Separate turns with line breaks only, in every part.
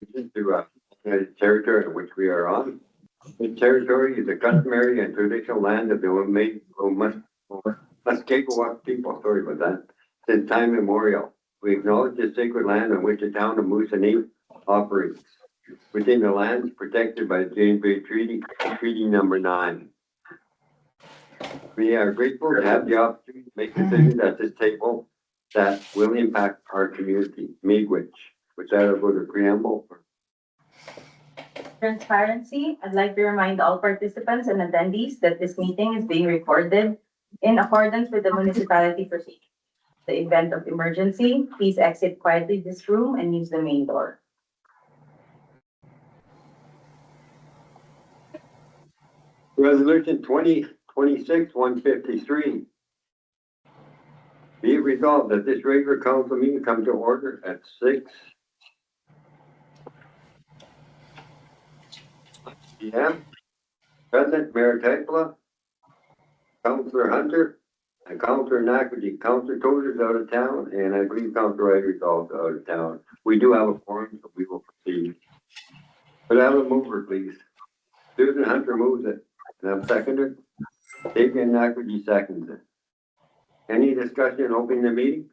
To the territory in which we are on. The territory is the customary and traditional land of the Muskego people, sorry about that, since time immemorial. We acknowledge the sacred land on which the town of Moosonee operates within the lands protected by the James Bay Treaty, Treaty Number 9. We are grateful to have the opportunity to make decisions at this table that will impact our community, Miigwech. With that, I'll go to preamble.
Transparency. I'd like to remind all participants and attendees that this meeting is being recorded in accordance with the municipality procedure. The event of emergency, please exit quietly this room and use the main door.
Resolution 2026-153. Be it resolved that this regular council meeting come to order at 6 p.m. President Mayor Tekla, Councillor Hunter, and Councillor Nakaji. Councillor Tozer's out of town, and I believe Councillor Ryder's also out of town. We do have a forum, so we will proceed. But have a mover, please. Susan Hunter moves it, and I'm seconded. David Nakaji seconds it. Any discussion opening the meeting?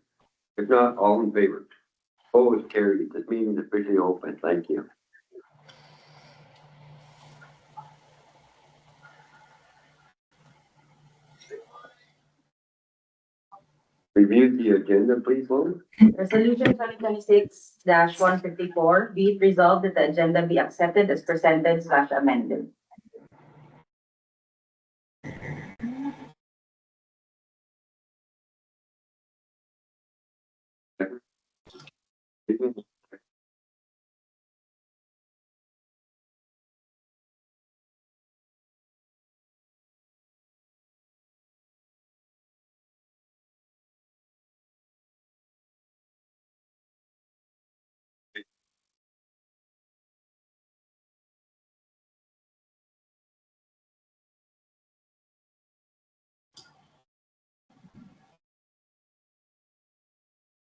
If not, all in favor. Opposed, carried. This meeting is officially open. Thank you. Review the agenda, please, Lauren.
Resolution 2026-154. Be it resolved that the agenda be accepted as presented/amended.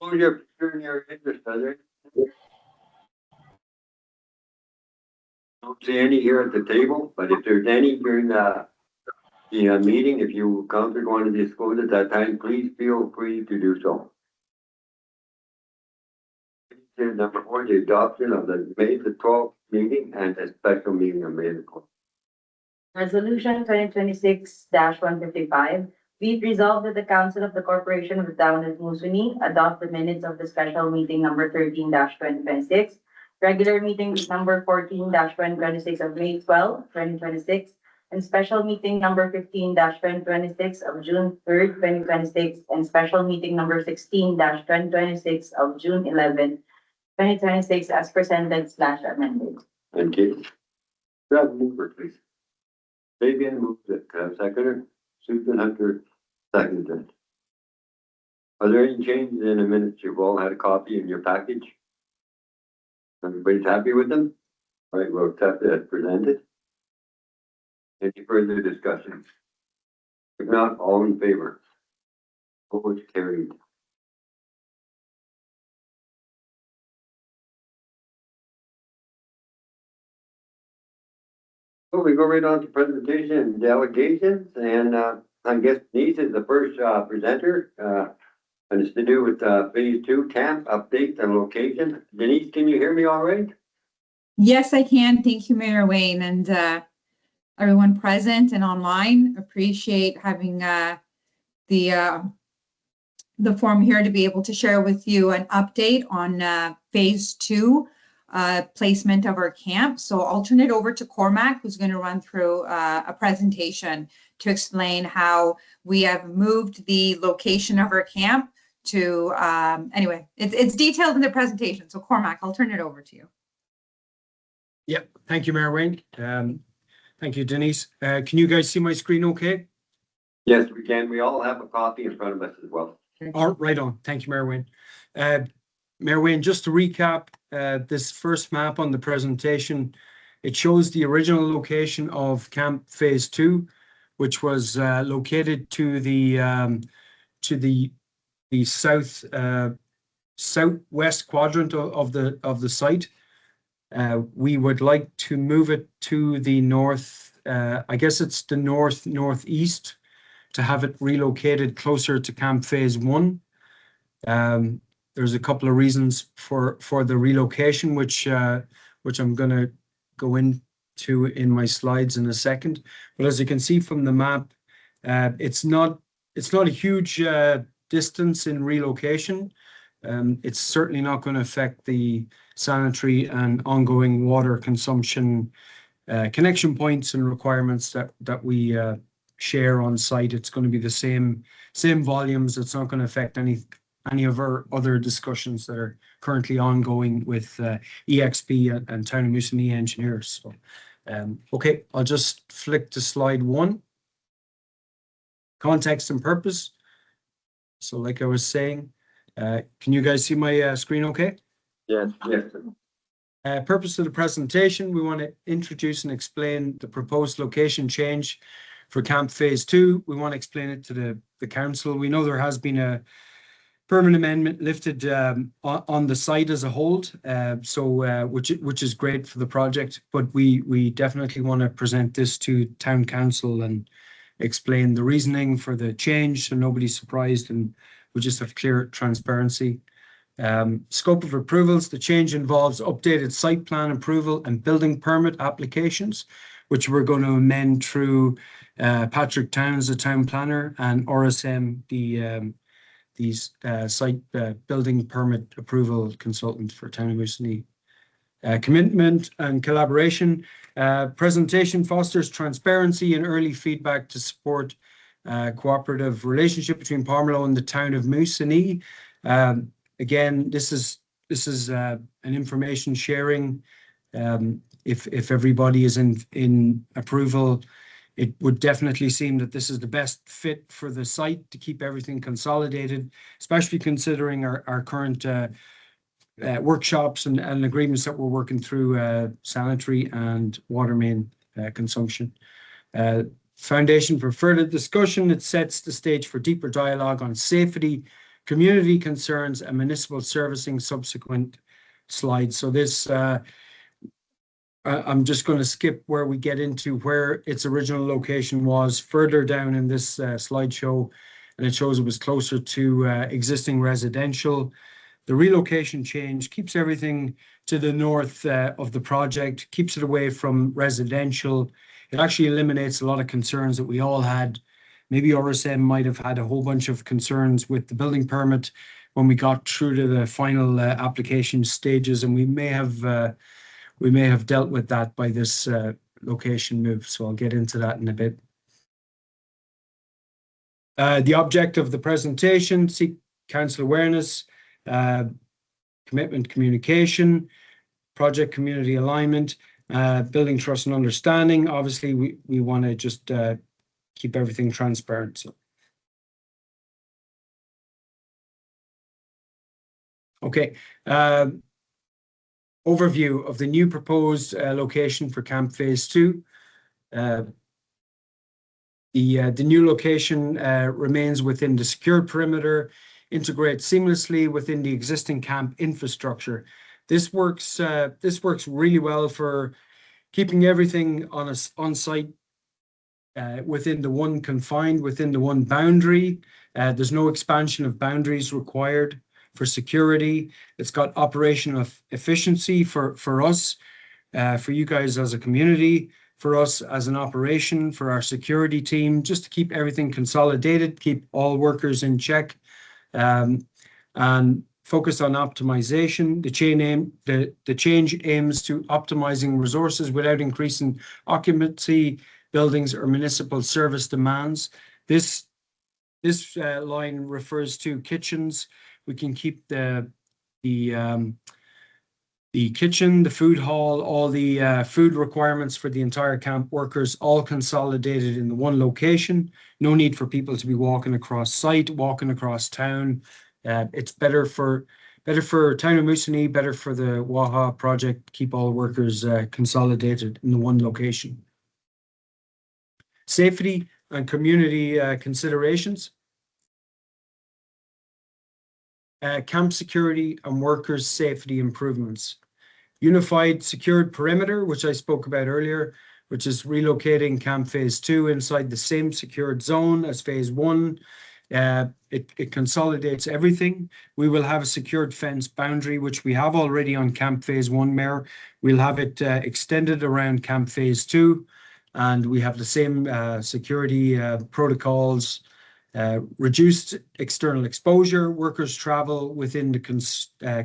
Oh, you're showing your interest, Heather. Don't see any here at the table, but if there's any during the meeting, if you council want to disclose at that time, please feel free to do so. Number 4, the adoption of the May the 12th meeting and a special meeting of May the 12th.
Resolution 2026-155. Be it resolved that the Council of the Corporation of the Town of Moosonee adopt the minutes of the special meeting number 13-2026, regular meeting number 14-2026 of May 12, 2026, and special meeting number 15-2026 of June 3rd, 2026, and special meeting number 16-2026 of June 11, 2026 as presented/amended.
Thank you. Grab mover, please. Fabian moves it. Seconder. Susan Hunter seconded. Are there any changes in the minutes? You've all had a copy in your package. Everybody's happy with them? All right, we'll accept it as presented. Any further discussion? If not, all in favor. Opposed, carried. So we go right on to presentation and delegations, and I guess Denise is the first presenter, and it's to do with phase 2 camp update and location. Denise, can you hear me all right?
Yes, I can. Thank you, Mayor Wayne, and everyone present and online. Appreciate having the forum here to be able to share with you an update on phase 2 placement of our camp. So I'll turn it over to Cormac, who's going to run through a presentation to explain how we have moved the location of our camp to, anyway, it's detailed in the presentation. So Cormac, I'll turn it over to you.
Yeah, thank you, Mayor Wayne. Thank you, Denise. Can you guys see my screen okay?
Yes, we can. We all have a copy in front of us as well.
All right on. Thank you, Mayor Wayne. Mayor Wayne, just to recap this first map on the presentation, it shows the original location of Camp Phase 2, which was located to the southwest quadrant of the site. We would like to move it to the north, I guess it's the northeast, to have it relocated closer to Camp Phase 1. There's a couple of reasons for the relocation, which I'm going to go into in my slides in a second. But as you can see from the map, it's not a huge distance in relocation. It's certainly not going to affect the sanitary and ongoing water consumption connection points and requirements that we share on site. It's going to be the same volumes. It's not going to affect any of our other discussions that are currently ongoing with EXP and Town of Moosonee engineers. So, okay, I'll just flick to slide 1. Context and purpose. So like I was saying, can you guys see my screen okay?
Yes, yes.
Purpose of the presentation, we want to introduce and explain the proposed location change for Camp Phase 2. We want to explain it to the council. We know there has been a permanent amendment lifted on the site as a whole, which is great for the project, but we definitely want to present this to town council and explain the reasoning for the change so nobody's surprised, and we just have clear transparency. Scope of approvals, the change involves updated site plan approval and building permit applications, which we're going to amend through Patrick Towns, the town planner, and RSM, these site building permit approval consultant for Town of Moosonee. Commitment and collaboration. Presentation fosters transparency and early feedback to support cooperative relationship between Parmelo and the Town of Moosonee. Again, this is an information sharing. If everybody is in approval, it would definitely seem that this is the best fit for the site to keep everything consolidated, especially considering our current workshops and agreements that we're working through sanitary and water main consumption. Foundation for further discussion. It sets the stage for deeper dialogue on safety, community concerns, and municipal servicing. Subsequent slides. So this, I'm just going to skip where we get into where its original location was further down in this slideshow, and it shows it was closer to existing residential. The relocation change keeps everything to the north of the project, keeps it away from residential. It actually eliminates a lot of concerns that we all had. Maybe RSM might have had a whole bunch of concerns with the building permit when we got through to the final application stages, and we may have dealt with that by this location move. So I'll get into that in a bit. The object of the presentation: seek council awareness, commitment, communication, project community alignment, building trust and understanding. Obviously, we want to just keep everything transparent. So. Okay. Overview of the new proposed location for Camp Phase 2. The new location remains within the secure perimeter, integrates seamlessly within the existing camp infrastructure. This works really well for keeping everything on site within the one boundary. There's no expansion of boundaries required for security. It's got operational efficiency for us, for you guys as a community, for us as an operation, for our security team, just to keep everything consolidated, keep all workers in check, and focus on optimization. The change aims to optimizing resources without increasing occupancy, buildings, or municipal service demands. This line refers to kitchens. We can keep the kitchen, the food hall, all the food requirements for the entire camp workers, all consolidated in the one location. No need for people to be walking across site, walking across town. It's better for Town of Moosonee, better for the Waha project. Keep all workers consolidated in the one location. Safety and community considerations. Camp security and workers' safety improvements. Unified secured perimeter, which I spoke about earlier, which is relocating Camp Phase 2 inside the same secured zone as Phase 1. It consolidates everything. We will have a secured fence boundary, which we have already on Camp Phase 1, Mayor. We'll have it extended around Camp Phase 2, and we have the same security protocols, reduced external exposure, workers travel within the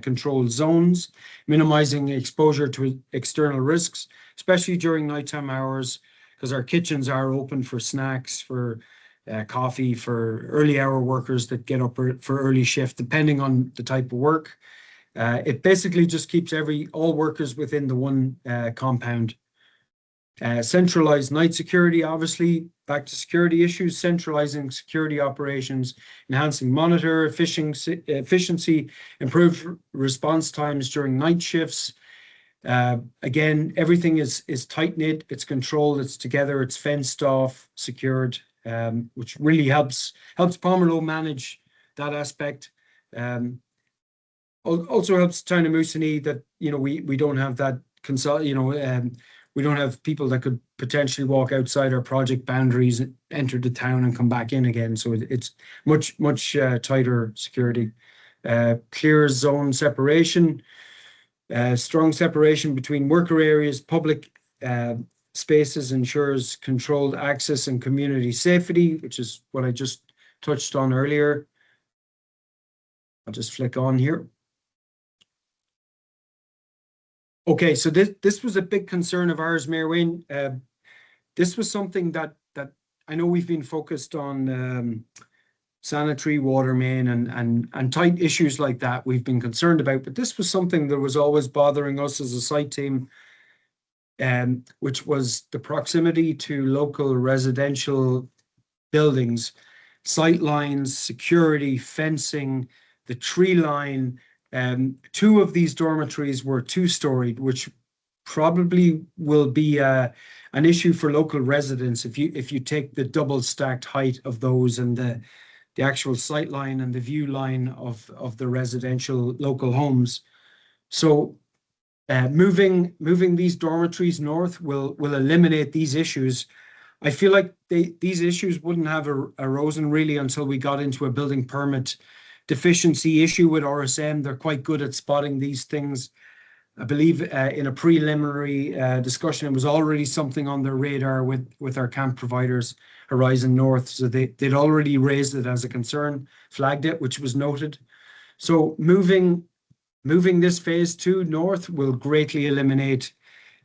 controlled zones, minimizing exposure to external risks, especially during nighttime hours, because our kitchens are open for snacks, for coffee, for early hour workers that get up for early shift, depending on the type of work. It basically just keeps all workers within the one compound. Centralized night security, obviously, back to security issues, centralizing security operations, enhancing monitor efficiency, improved response times during night shifts. Again, everything is tight-knit, it's controlled, it's together, it's fenced off, secured, which really helps Pomerleau manage that aspect. Also helps town of Moosonee that, we don't have that we don't have people that could potentially walk outside our project boundaries, enter the town and come back in again. So it's much tighter security. Clear zone separation, strong separation between worker areas, public spaces ensures controlled access and community safety, which is what I just touched on earlier. I'll just flick on here. Okay, so this was a big concern of ours, Mayor Wayne. This was something that I know we've been focused on sanitary, water main, and tight issues like that we've been concerned about, but this was something that was always bothering us as a site team, which was the proximity to local residential buildings, sight lines, security, fencing, the tree line. Two of these dormitories were two-storied, which probably will be an issue for local residents if you take the double-stacked height of those and the actual sight line and the view line of the residential local homes. So moving these dormitories north will eliminate these issues. I feel like these issues wouldn't have arisen really until we got into a building permit deficiency issue with RSM. They're quite good at spotting these things. I believe in a preliminary discussion, it was already something on their radar with our camp providers, Horizon North. So they'd already raised it as a concern, flagged it, which was noted. So moving this Phase 2 north will greatly eliminate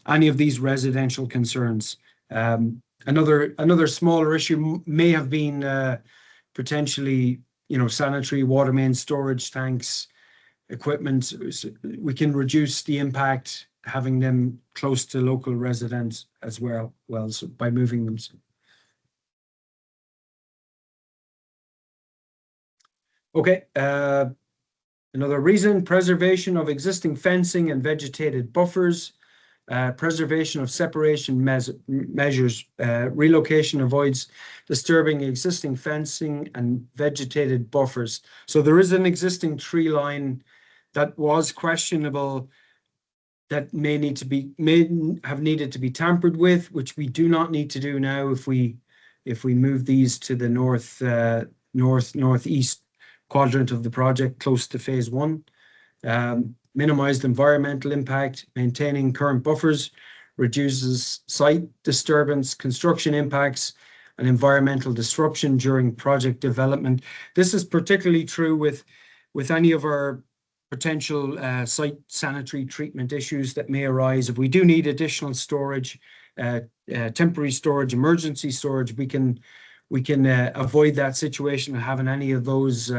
any of these residential concerns. Another smaller issue may have been potentially, sanitary, water main, storage tanks, equipment. We can reduce the impact having them close to local residents as well, so by moving them. Okay, another reason, preservation of existing fencing and vegetated buffers, preservation of separation measures, relocation avoids disturbing existing fencing and vegetated buffers. So there is an existing tree line that was questionable, that may have needed to be tampered with, which we do not need to do now if we move these to the northeast quadrant of the project, close to Phase 1. Minimized environmental impact, maintaining current buffers, reduces site disturbance, construction impacts, and environmental disruption during project development. This is particularly true with any of our potential site sanitary treatment issues that may arise. If we do need additional storage, temporary storage, emergency storage, we can avoid that situation of having any of those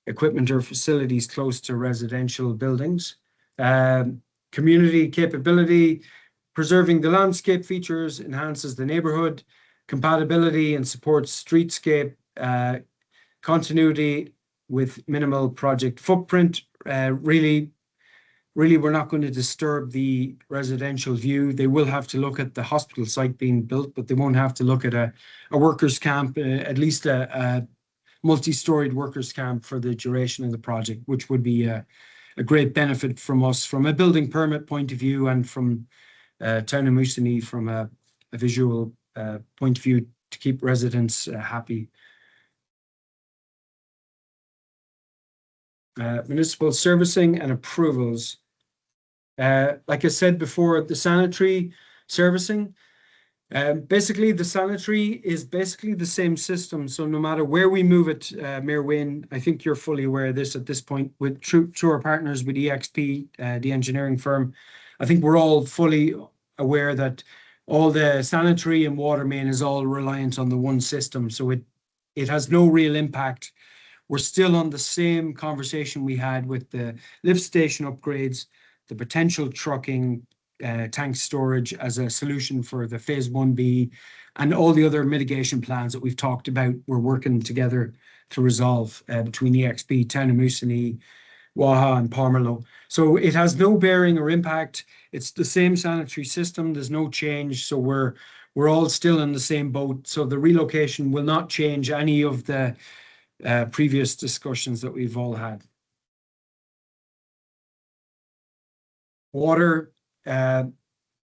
equipment or facilities close to residential buildings. Community capability, preserving the landscape features, enhances the neighborhood, compatibility and supports streetscape, continuity with minimal project footprint. Really, we're not going to disturb the residential view. They will have to look at the hospital site being built, but they won't have to look at a workers' camp, at least a multi-storied workers' camp for the duration of the project, which would be a a great benefit from us from a building permit point of view and from Town of Moosonee from a visual point of view to keep residents happy. Municipal servicing and approvals. Like I said before, the sanitary servicing, basically the sanitary is basically the same system. So no matter where we move it, Mayor Wayne, I think you're fully aware of this at this point with through our partners with EXP, the engineering firm. I think we're all fully aware that all the sanitary and water main is all reliant on the one system. So it has no real impact. We're still on the same conversation we had with the lift station upgrades, the potential trucking, tank storage as a solution for the phase 1B, and all the other mitigation plans that we've talked about. We're working together to resolve between EXP, Town of Moosonee, Waha, and Palmerlow. So it has no bearing or impact. It's the same sanitary system. There's no change. So we're all still in the same boat. So the relocation will not change any of the previous discussions that we've all had. Water,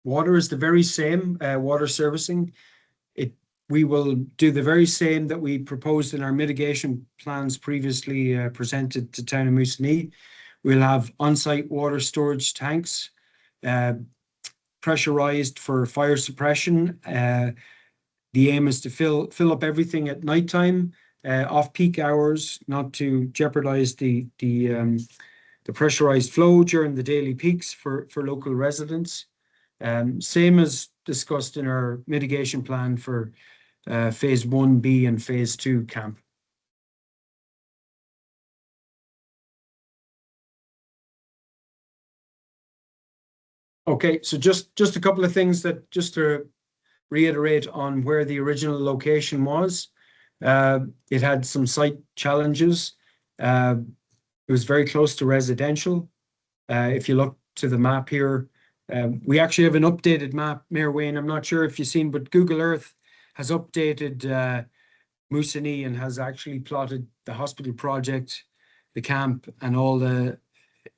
water is the very same, water servicing. We will do the very same that we proposed in our mitigation plans previously presented to Town of Moosonee. We'll have on-site water storage tanks, pressurized for fire suppression. The aim is to fill up everything at nighttime, off-peak hours, not to jeopardize the pressurized flow during the daily peaks for local residents. Same as discussed in our mitigation plan for phase 1B and phase 2 camp. Okay, so just a couple of things that just to reiterate on where the original location was. It had some site challenges. It was very close to residential. If you look to the map here, we actually have an updated map, Mayor Wayne. I'm not sure if you've seen, but Google Earth has updated Moosonee and has actually plotted the hospital project, the camp, and all the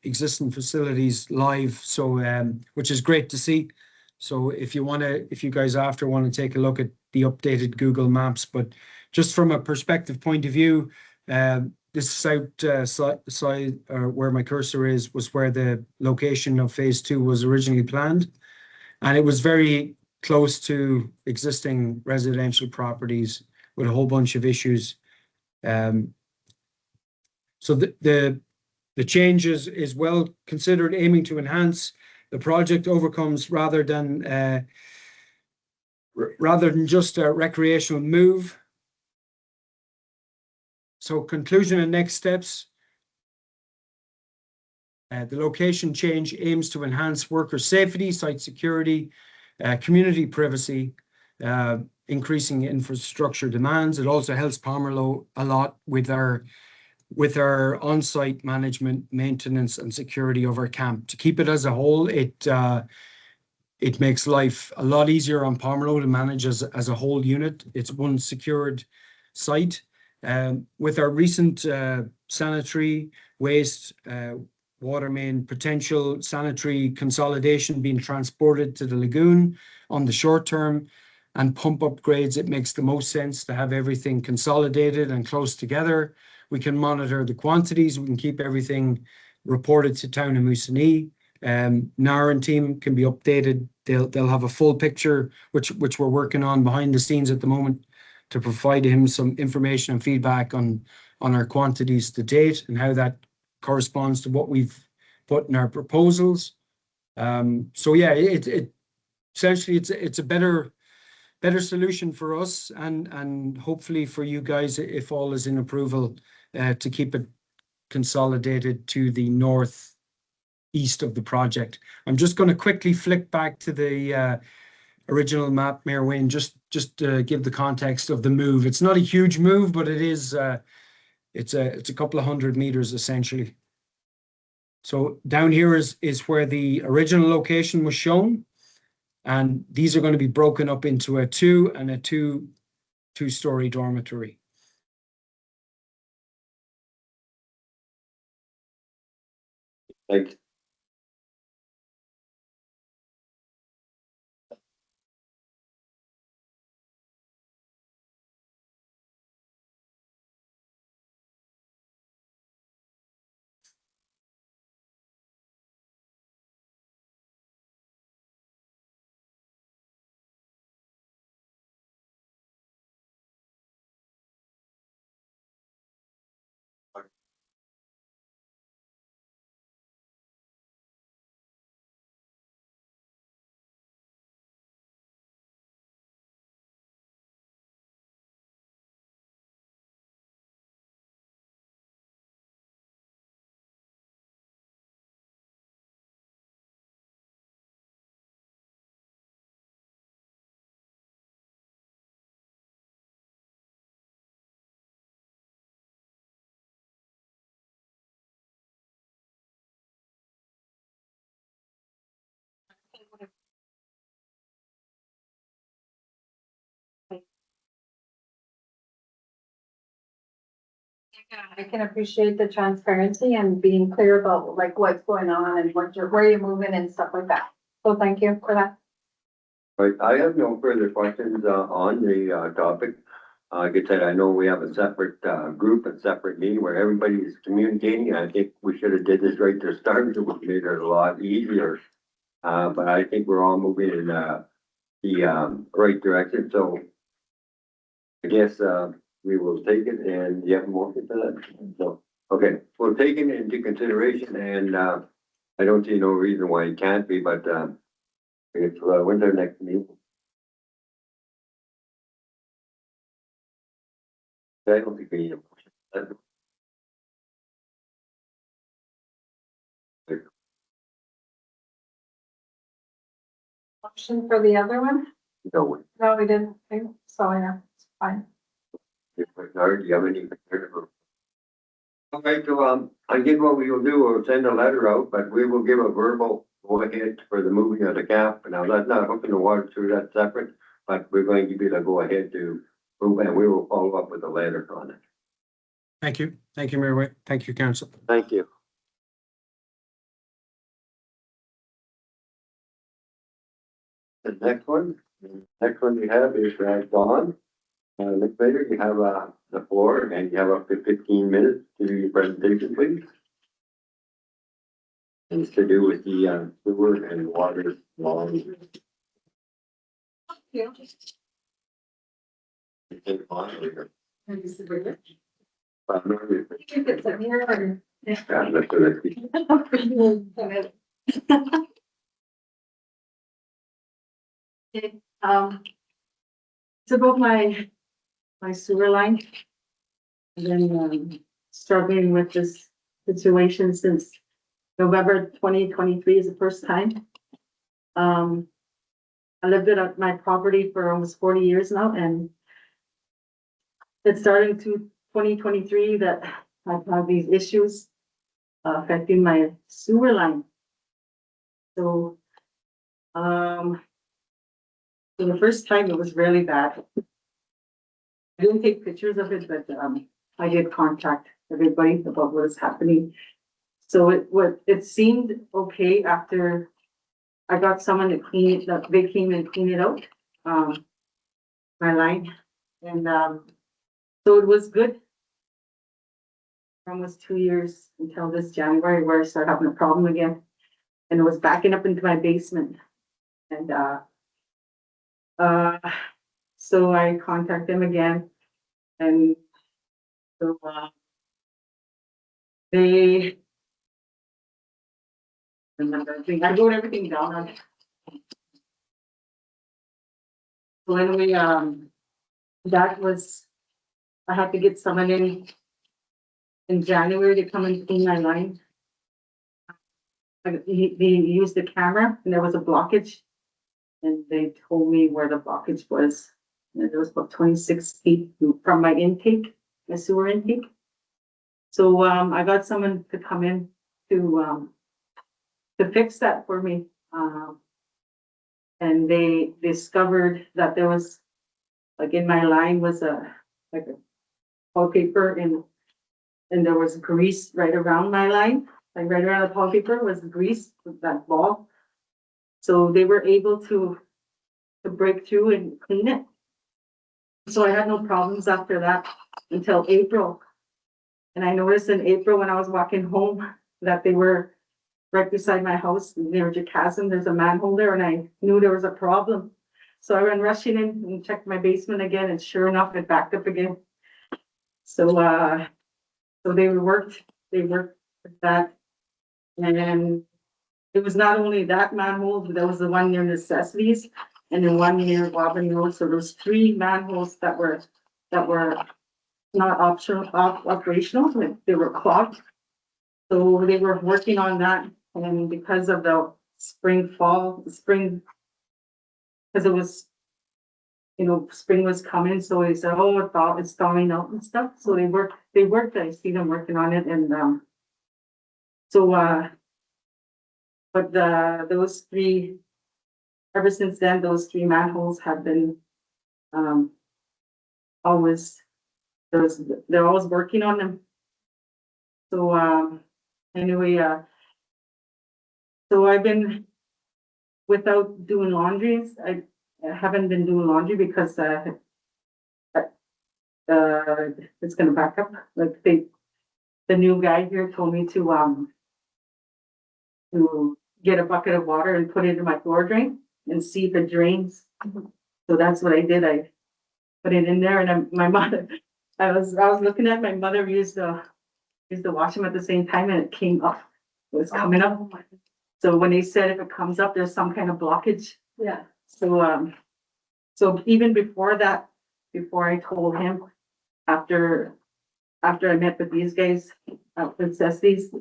existing facilities live. So, which is great to see. So if you guys after want to take a look at the updated Google Maps, but just from a perspective point of view, this south side where my cursor is was where the location of phase 2 was originally planned. And it was very close to existing residential properties with a whole bunch of issues. So the change is well considered, aiming to enhance the project overcomes rather than just a recreational move. So conclusion and next steps. The location change aims to enhance worker safety, site security, community privacy, increasing infrastructure demands. It also helps Palmerlow a lot with our on-site management, maintenance, and security of our camp. To keep it as a whole, it makes life a lot easier on Palmerlow to manage as a whole unit. It's one secured site. With our recent sanitary waste, water main potential sanitary consolidation being transported to the lagoon on the short term and pump upgrades, it makes the most sense to have everything consolidated and close together. We can monitor the quantities. We can keep everything reported to Town of Moosonee. Nara team can be updated. They'll have a full picture, which we're working on behind the scenes at the moment, to provide him some information and feedback on our quantities to date and how that corresponds to what we've put in our proposals. So yeah, essentially it's a better solution for us and hopefully for you guys, if all is in approval, to keep it consolidated to the northeast of the project. I'm just going to quickly flick back to the original map, Mayor Wayne, just to give the context of the move. It's not a huge move, but it is. It's a couple of 100 meters essentially. So down here is where the original location was shown, and these are going to be broken up into a 2 and a two-story dormitory.
Thanks.
I can appreciate the transparency and being clear about like what's going on and where you're moving and stuff like that. So thank you for that.
Right, I have no further questions, on the, topic. Like I said, I know we have a separate, group, a separate meeting where everybody is communicating. I think we should have did this right to start. It would have made it a lot easier. But I think we're all moving in, the, right direction, so I guess, we will take it and you have a motion for that? So, okay, we'll take it into consideration and, I don't see no reason why it can't be, but, it's, when's our next meeting? I don't think we need a motion.
Motion for the other one?
No,
No, we didn't. Okay, so yeah, it's fine.
do you have any? Okay, so, I guess what we will do, we'll send a letter out, but we will give a verbal go ahead for the moving of the cap. Now, that's not hooking the water through, that separate, but we're going to give you the go ahead to move and we will follow up with a letter on it.
Thank you. Thank you, Mayor Wayne. Thank you, Council.
Thank you. The next one we have is, Dawn. Ms. Bader, you have, the floor and you have up to 15 minutes to do your presentation, please. And it's to do with the, sewer and water laws.
Yeah.
Take on later.
And this is Bridget.
No,
You can get some here or-
yeah, that's what I think.
It's about my sewer line. And then, struggling with this situation since November 2023 is the first time. I lived at my property for almost 40 years now, and it started to 2023 that I've had these issues affecting my sewer line. So, so the first time it was really bad. I didn't take pictures of it, but, I did contact everybody about what is happening. So it seemed okay after I got someone to clean it, that they came and cleaned it out, my line. And, so it was good. For almost 2 years until this January where I started having a problem again. And it was backing up into my basement. And, so I contacted them again. And so, they remember everything. I wrote everything down on it. So anyway, that was, I had to get someone in January to come and clean my line. They used the camera and there was a blockage. And they told me where the blockage was. And it was about 26 feet from my intake, my sewer intake. So, I got someone to come in to fix that for me. And they discovered that there was, like in my line was like a wallpaper and there was grease right around my line, like right around the toilet paper was grease with that ball. So they were able to break through and clean it. So I had no problems after that until April. And I noticed in April when I was walking home that they were right beside my house near the chasm. There's a manhole there and I knew there was a problem. So I went rushing in and checked my basement again and sure enough, it backed up again. So, so they worked with that. And then it was not only that manhole, but there was the one near Necessities and then one near Wobbin Road. So there was 3 manholes that were not operational, but they were clogged. So they were working on that, and because of the spring, because it was, spring was coming, so they said, oh, it's thawing out and stuff. So they worked, I see them working on it, and, but those 3, ever since then, those 3 manholes have been, always, they're always working on them. So, anyway, so I've been without doing laundries. I haven't been doing laundry because it's gonna back up. Like the new guy here told me to get a bucket of water and put it in my floor drain and see if it drains. So that's what I did. I put it in there, and my mother. I was looking at my mother use the washroom at the same time, and it came up. It was coming up. So when they said if it comes up, there's some kind of blockage.
Yeah.
So, so even before that, before I told him, after I met with these guys, Necessities,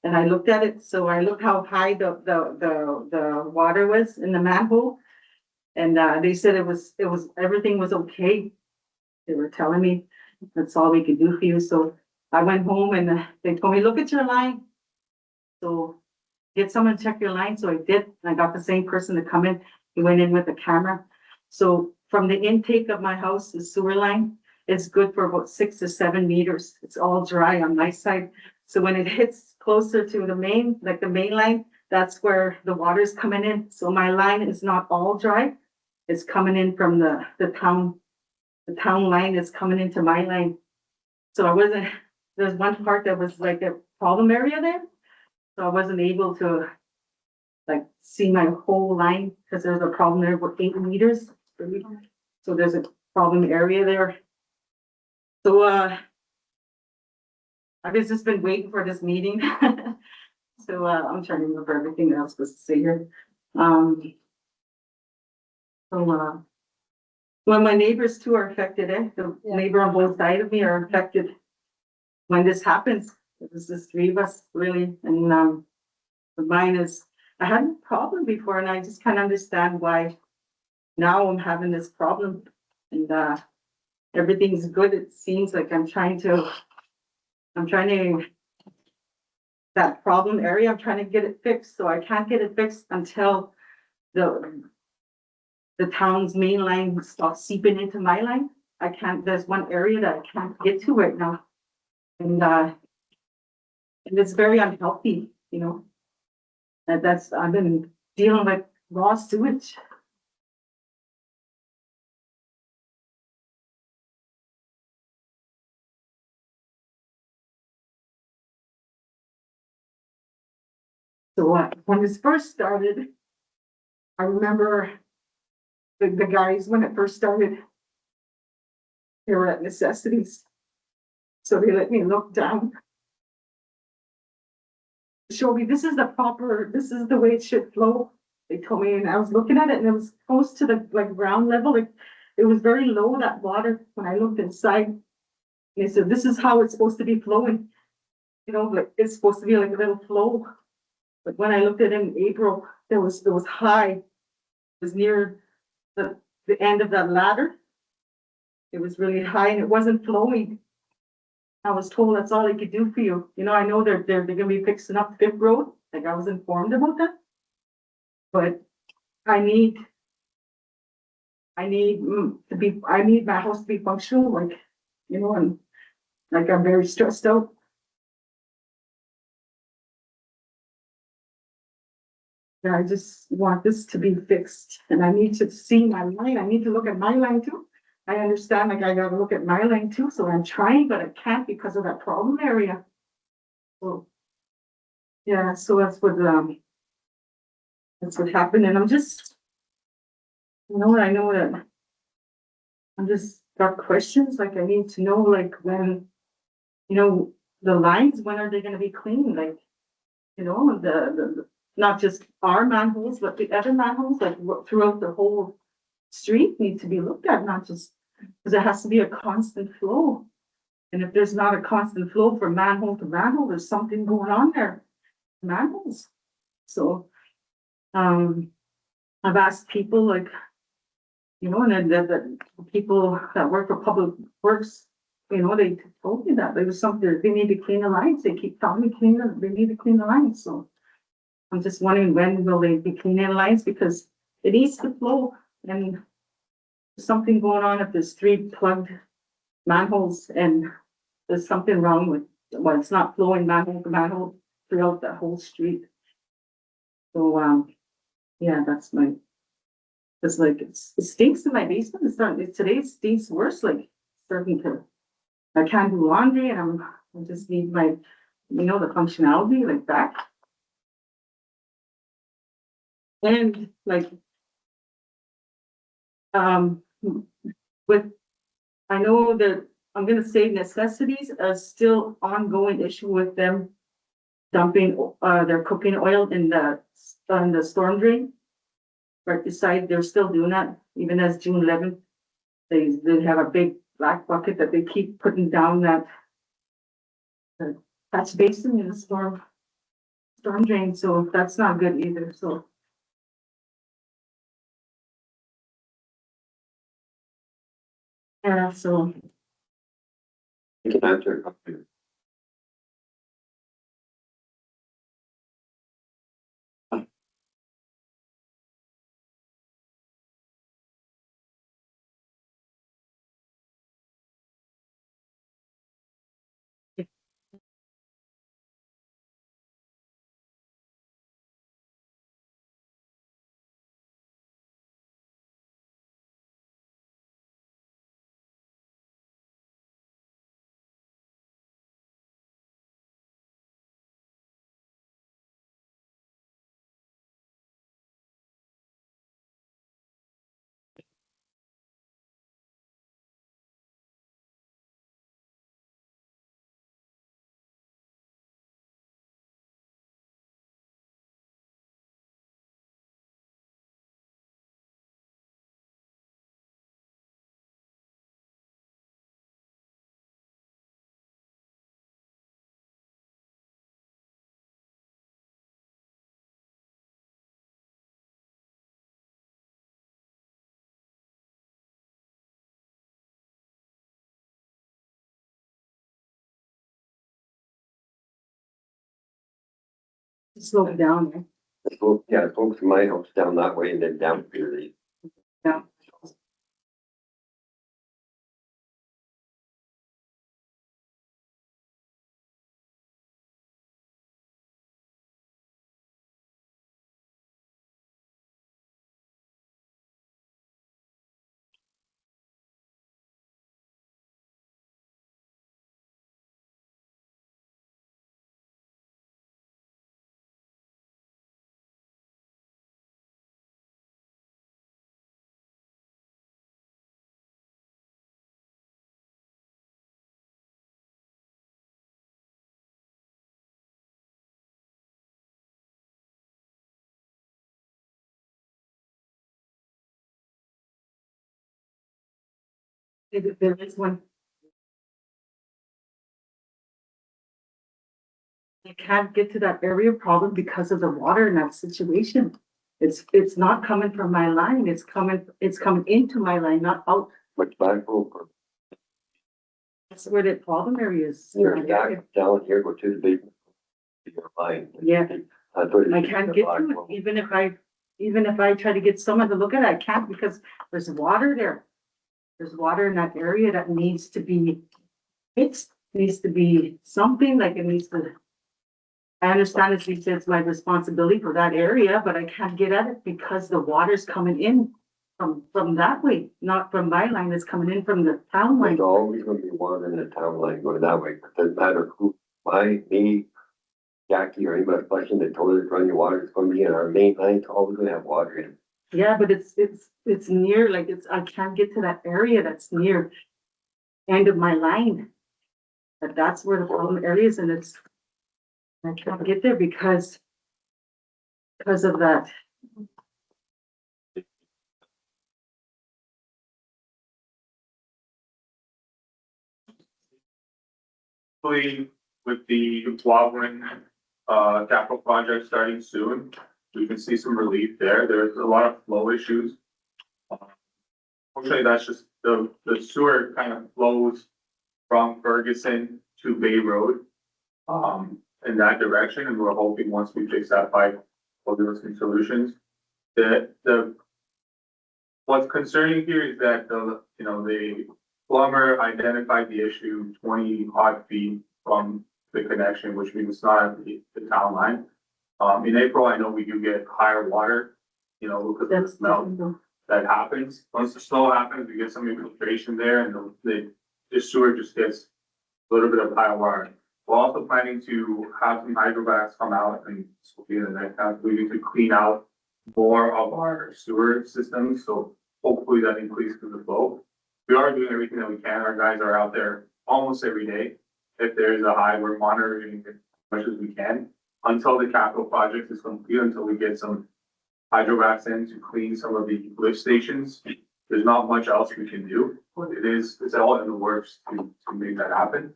and I looked at it, so I looked how high the water was in the manhole. And, they said everything was okay. They were telling me that's all we could do for you. So I went home and they told me, look at your line. So get someone to check your line. So I did. I got the same person to come in. He went in with a camera. So from the intake of my house, the sewer line is good for about 6 to 7 meters. It's all dry on my side. So when it hits closer to the main, like the main line, that's where the water's coming in. So my line is not all dry. It's coming in from the town. The town line is coming into my line. So there's one part that was like a problem area there. So I wasn't able to like see my whole line because there's a problem there with 8 meters. So there's a problem area there. So, I've just been waiting for this meeting. So, I'm trying to remember everything that I was supposed to say here. Well, my neighbors too are affected, the neighbor on both sides of me are affected. When this happens, it was just 3 of us really, and, mine is, I had a problem before and I just can't understand why now I'm having this problem. And, everything's good. It seems like I'm trying to, that problem area, I'm trying to get it fixed. So I can't get it fixed until the town's main line stops seeping into my line. I can't, there's one area that I can't get to right now. And it's very unhealthy, And I've been dealing with raw sewage. So when this first started, I remember the guys, when it first started, they were at Necessities. So they let me look down. Show me, this is the way it should flow. They told me, and I was looking at it and it was close to the ground level. It was very low, that water, when I looked inside. And they said, this is how it's supposed to be flowing. It's supposed to be like a little flow. But when I looked at it in April, it was high. It was near the end of that ladder. It was really high and it wasn't flowing. I was told that's all I could do for you. I know they're gonna be fixing up Fifth Road. Like I was informed about that. But I need my house to be functional, and like I'm very stressed out. And I just want this to be fixed, and I need to see my line, I need to look at my line too. I understand, like, I gotta look at my line too, so I'm trying, but I can't because of that problem area. So. Yeah, so that's what happened, and I'm just. I know that. I'm just got questions, like I need to know, like, when, the lines, when are they gonna be cleaned, like, not just our manholes, but the other manholes, like, throughout the whole street need to be looked at, not just, because it has to be a constant flow. And if there's not a constant flow from manhole to manhole, there's something going on there, manholes. So, I've asked people, like, and then the people that work for public works, they told me that there was something, they need to clean the lines, they keep telling me they need to clean the lines, so. I'm just wondering, when will they be cleaning the lines, because it needs to flow, and there's something going on if there's 3 plugged manholes, and there's something wrong with, well, it's not flowing manhole to manhole throughout the whole street. So, yeah, that's my. It's like, it stinks in my basement, today it stinks worse, like, starting to, I can't do laundry, and I just need my, the functionality, like, back. And like, with, I know that, I'm gonna say necessities are still ongoing issue with them dumping, their cooking oil in the storm drain. Right beside, they're still doing that, even as June 11th. They have a big black bucket that they keep putting down that catch basin in the storm drain, so that's not good either, so. Yeah, so,
You can answer.
slow it down,
Yeah, folks in my house down that way and then down here.
yeah. There is one. I can't get to that area problem because of the water in that situation. It's not coming from my line, it's coming into my line, not out.
Which back over.
That's where the problem area is.
There's back down here, go to the big. Your line.
Yeah.
I thought it
I
was
can't
the
get
black
to it,
one.
even if I try to get someone to look at it, I can't, because there's water there. There's water in that area that needs to be fixed, needs to be something, like it needs to. I understand it's my responsibility for that area, but I can't get at it because the water's coming in from that way, not from my line, it's coming in from the town line.
There's always gonna be water in the town line going that way, it doesn't matter who, me, Jackie, or anybody flushing the toilet, running water, it's gonna be in our main line, it's always gonna have water in it.
Yeah, but it's near, like, I can't get to that area that's near end of my line. But that's where the problem area is, and I can't get there because of that.
Hopefully, with the Wagwin, capital project starting soon, we can see some relief there. There's a lot of flow issues. Fortunately, that's just the sewer kind of flows from Ferguson to Bay Road, in that direction, and we're hoping once we fix that pipe, we'll give us some solutions. What's concerning here is that the plumber identified the issue 20 odd feet from the connection, which means it's not at the town line. In April, I know we do get higher water, because of the
That's
smell that happens. Once the snow happens, we get some infiltration there, and the sewer just gets a little bit of high water. We're also planning to have some hydrovats come out, and this will be in the next time. We need to clean out more of our sewer systems, so hopefully that increases the flow. We are doing everything that we can. Our guys are out there almost every day. If there is a high, we're monitoring it as much as we can until the capital project is complete, until we get some hydrovats in to clean some of the lift stations. There's not much else we can do. It's all in the works to make that happen.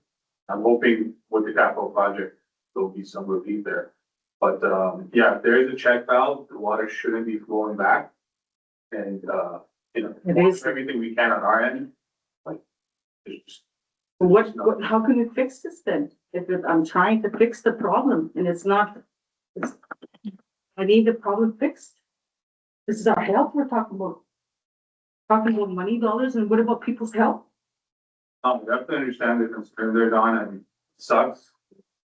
I'm hoping with the capital project, there'll be some relief there. But, yeah, if there is a check valve, the water shouldn't be flowing back. And,
It is.
everything we can on our end. Like, it's just,
How can we fix this then? I'm trying to fix the problem and I need the problem fixed. This is our health we're talking about. Talking about money, dollars, and what about people's health?
we definitely understand the concern there, Don, and it sucks.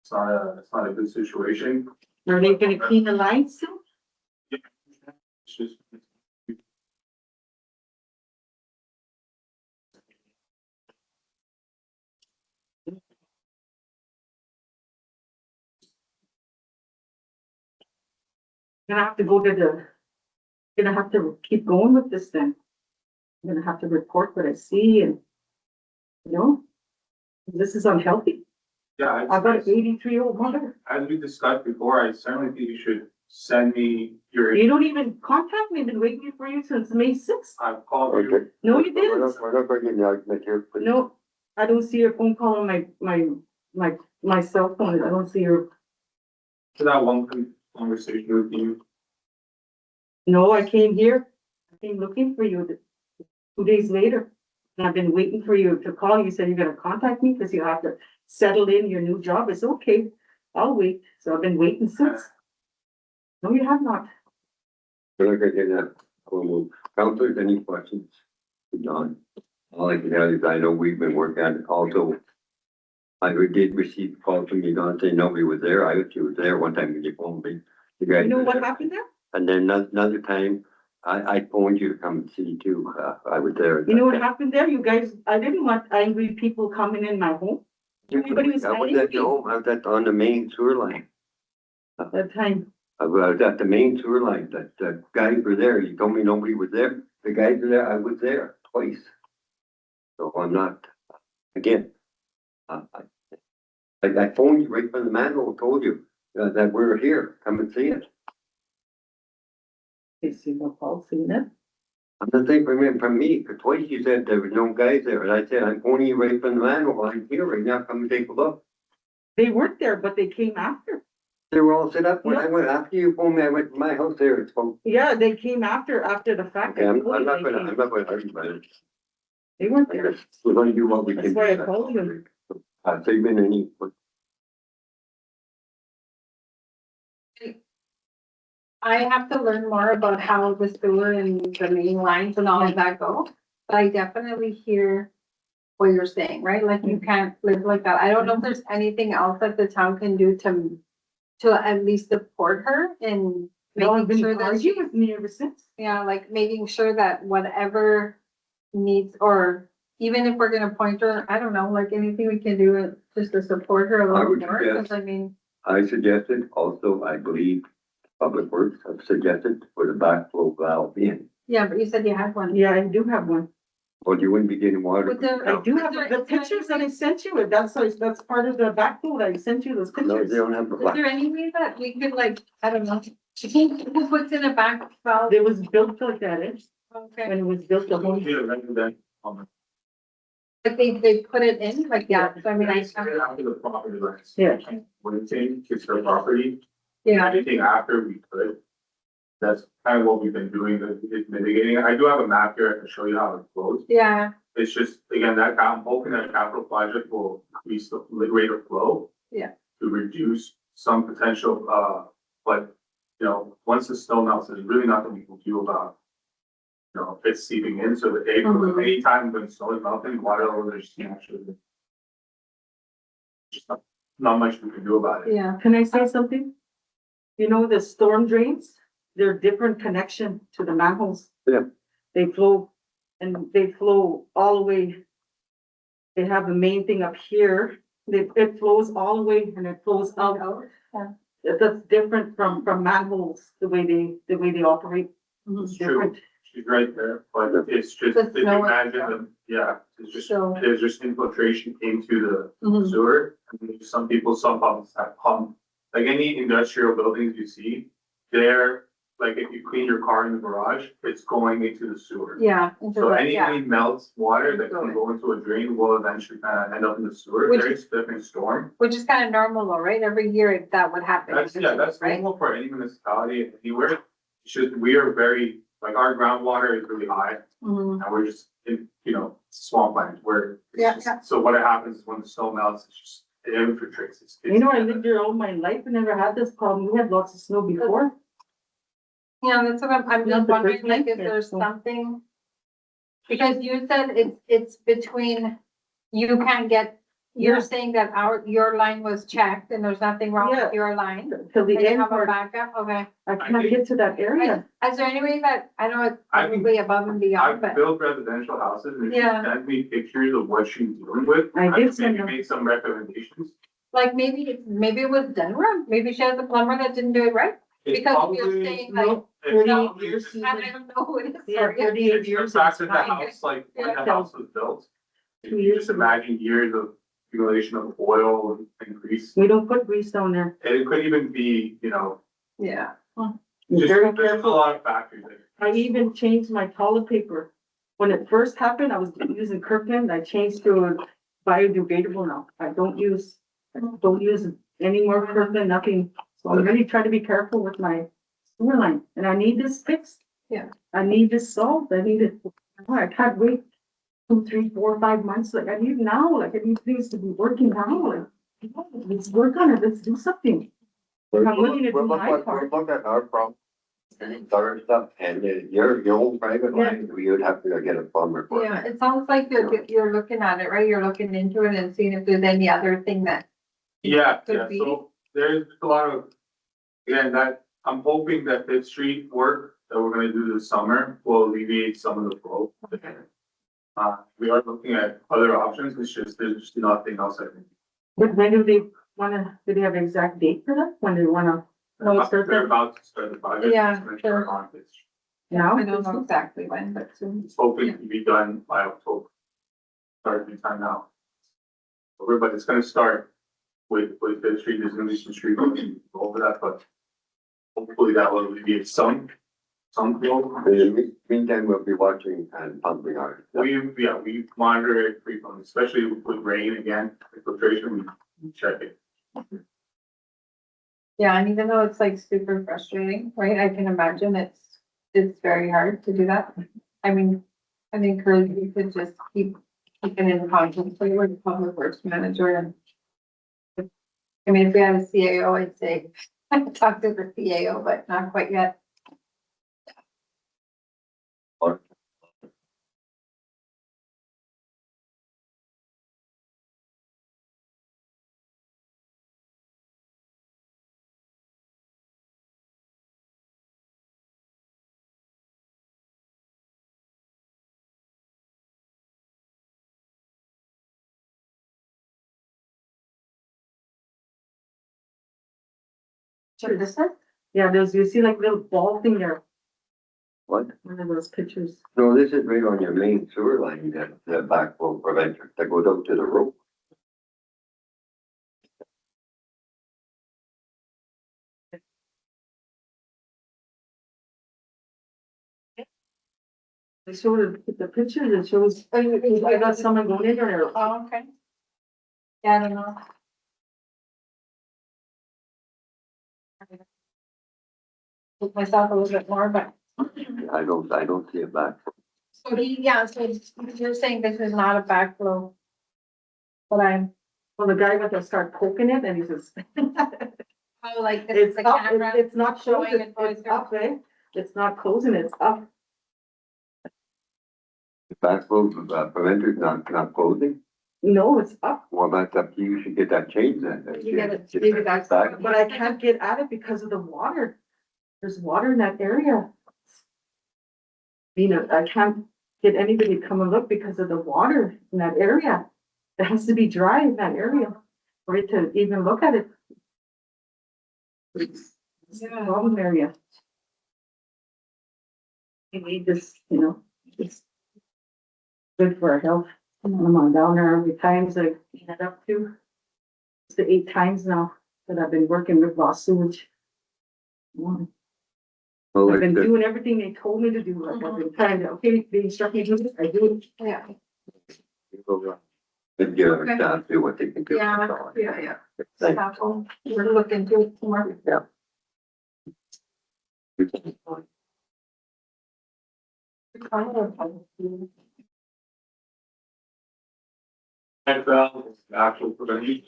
It's not a good situation.
Are they gonna clean the lines soon?
It's just.
Gonna have to gonna have to keep going with this then. I'm gonna have to report what I see and, this is unhealthy.
Yeah,
I've got an 83-year-old mother.
as we discussed before, I certainly think you should send me your,
You don't even contact me. I've been waiting for you since May 6th.
I've called you.
Okay.
No, you
We're
didn't.
not going to get an argument here, please.
No, I don't see your phone call on my cell phone. I don't see your,
To that one conversation with you.
no, I came here. I came looking for you 2 days later. And I've been waiting for you to call. You said you're gonna contact me because you have to settle in your new job. It's okay. I'll wait. So I've been waiting since. No, you have not.
We're not going to get that. We'll move. Councilors, any questions? John? All I can tell you is I know we've been working on it also. I did receive a call from you, Don, saying nobody was there. I actually was there one time when you phoned me. You guys
You know
were
what
there.
happened there?
And then another time, I phoned you to come and see too. I was there.
You know what happened there? You guys, I didn't want angry people coming in my home Everybody was
I was
angry.
at home. I was on the main sewer line.
at that time.
I was at the main sewer line. The guys were there. You told me nobody was there. The guys were there. I was there twice. So I'm not, again, I phoned you right from the manhole, told you that we're here. Come and see it.
You see no fault in it.
I'm not saying from me, because twice you said there was no guys there. And I said, I'm phoning you right from the manhole. I'm here right now. Come and take a look.
They weren't there, but they came after.
They were all set up. When
Yeah.
I went, after you phoned me, I went to my house there. It's from,
Yeah, they came after the fact.
okay,
I
I'm
told you
not
they
gonna,
came.
I'm not gonna argue about it.
They weren't there.
We're gonna do what we
That's
can.
why I
do.
called you.
So you've been any,
I have to learn more about how the sewer and the main lines and all of that go. But I definitely hear what you're saying, right? Like you can't live like that. I don't know if there's anything else that the town can do to at least support her in
Y'all have
making
been
sure that she,
arguing with me ever since.
yeah, like making sure that whatever needs, or even if we're gonna point her, I don't know, like anything we can do just to support her a
I
little
would
more,
suggest-
cause I mean,
I suggested, also, I believe, Public Works have suggested for the backflow valve in.
yeah, but you said you had one.
Yeah, I do have one.
Well, you wouldn't be getting water.
Would there-
I do have
Is there-
the
is there
pictures that
any
I sent you, that's part of the backflow, I sent you those
No, they
pictures.
don't have the
Is
black.
there any way that we could like, I don't know, who puts in a back valve?
It was built like that,
Okay,
when it was built the whole.
Yeah, resident,
like they put it in, like, yeah, so I mean,
It's after the property lines.
Yeah.
When it's in, it's their property,
yeah,
anything after we could. That's kind of what we've been doing, is mitigating. I do have a map here, I can show you how it flows.
yeah,
It's just, again, I'm hoping that capital project will increase the rate of flow.
Yeah.
To reduce some potential, but, you know, once the snow melts, there's really nothing we can do about. You know, it's seeping in, so that anytime when snow is melting, water levels are just naturally. Just not much we can do about it.
yeah,
Can I say something? You know, the storm drains, they're different connection to the manholes.
Yeah.
They flow, and they flow all the way. They have the main thing up here, it flows all the way and it flows out. That's different from manholes, the way they operate. It's
True.
different.
She's right there, but it's just,
The
if you
snow is
imagine
down.
them, yeah, it's just,
So-
there's just infiltration into the
mhm,
sewer. And some people, some pumps have pump, like any industrial buildings you see, they're, like if you clean your car in the garage, it's going into the sewer.
yeah. into
So
the- yeah.
any melts water that can go into a drain will eventually kind of end up in the sewer,
Which-
very different storm.
Which is kind of normal though, right? Every year that would happen.
That's
right?
normal for any municipality anywhere. It's just, we are very, like our groundwater is really high.
Mhm.
And we're just in, you know, swampland where. it's
Yeah,
just-
yeah.
So what happens is when the snow melts, it's just, it infiltrates.
You know, I lived here all my life and never had this problem. We had lots of snow before.
Yeah, that's what I'm
Not
just
the
wondering,
first
like,
one,
is
yeah,
there
so-
something? Because you said it's between, you can't get, you're
Yeah.
saying that your line was checked and there's nothing wrong
Yeah.
with your line?
Till the
And you
end
have a
part,
backup, okay.
I can't get to that area.
Is there any way that, I know it's
I can-
probably above and beyond,
I've
but,
built residential houses and if she
Yeah.
sends me pictures of what she's dealing with.
I did
can
send
maybe
them.
make some recommendations.
like, maybe it was done wrong, maybe she has a plumber that didn't do it right,
It's
because you're
probably-
saying like,
No,
it's
38
probably
years.
just-
I don't know who it is.
Yeah,
sorry.
38
It's the
years.
fact that the
fine.
house, like, when the
Yeah.
house was built.
2
You
years
just
ago.
imagine years of accumulation of oil and grease.
We don't put grease down there.
And it could even be, you know,
Yeah.
just,
Very
there's a
careful.
lot of factors.
I even changed my toilet paper. When it first happened, I was using Kirkland, I changed to a biodegradable now. I don't use any more Kirkland, nothing. So I'm really trying to be careful with my sewer line, and I need this fixed.
Yeah.
I need this solved, I need it, I can't wait 2, 3, 4, 5 months, like I need now, like I need things to be working now, like. Let's work on it, let's do something. I'm willing to do my part.
We'll look at our problem. And other stuff, and your own private
Yeah.
line, we would have to get a plumber for.
Yeah, it sounds like you're looking at it, right? You're looking into it and seeing if there's any other thing that.
Yeah,
Could
yeah,
be.
so there's a lot of, again, that, I'm hoping that Fifth Street work that we're gonna do this summer will alleviate some of the flow. We are looking at other options, it's just, there's just nothing else I think.
But when do they do they have an exact date for that? When they wanna, no, start
They're
that
about to start the project.
Yeah,
It's gonna start on Fifth Street.
now?
I don't know exactly when, but soon.
It's hoping to be done by October. Start any time now. But it's gonna start with Fifth Street, there's gonna be some street work over that, but hopefully that will alleviate some flow.
In the meantime, we'll be watching and pumping our.
We monitor it frequently, especially with rain again, infiltration, we check it.
Yeah, and even though it's like super frustrating, right? I can imagine it's very hard to do that. I mean, I think you could just keep keeping in contact with the public works manager and. I mean, if we had a CAO, I'd say, talk to the CAO, but not quite yet.
pictures.
This one?
Yeah, you see like little ball thing there,
What?
one of those pictures.
No, this is right on your main sewer line, that, the backflow preventer that goes out to the road.
They showed the picture, it shows, I got someone going in there.
Oh, okay. Yeah, I don't know. With myself a little bit more, but.
I don't see it back.
So you're saying this is not a backflow? But
Well, the guy went to start poking it and he says,
oh, like this is
it's
the
up,
camera.
it's not
showing
closing,
it going
it's
through.
up, eh? It's not closing, it's up.
The backflow preventer's not closing.
No, it's up,
Well, that's up to you. You should get that changed then.
You get it,
Get
maybe
that
that's-
back.
but I can't get at it because of the water. There's water in that area. You know, I can't get anybody to come and look because of the water in that area. It has to be dry in that area for it to even look at it. It's a problem area. We need this, you know, it's good for our health. I'm on down there every times I clean it up too. It's the 8 times now that I've been working with raw sewage.
Well,
I've been
it's,
doing everything they told me to do, like I've been kind of, okay, they instruct me to do this, I do it.
Yeah.
Then give them a chance to do what they can do.
Yeah,
That's all.
yeah.
Thank
So we're looking to it more.
you.
And well, actual prevention.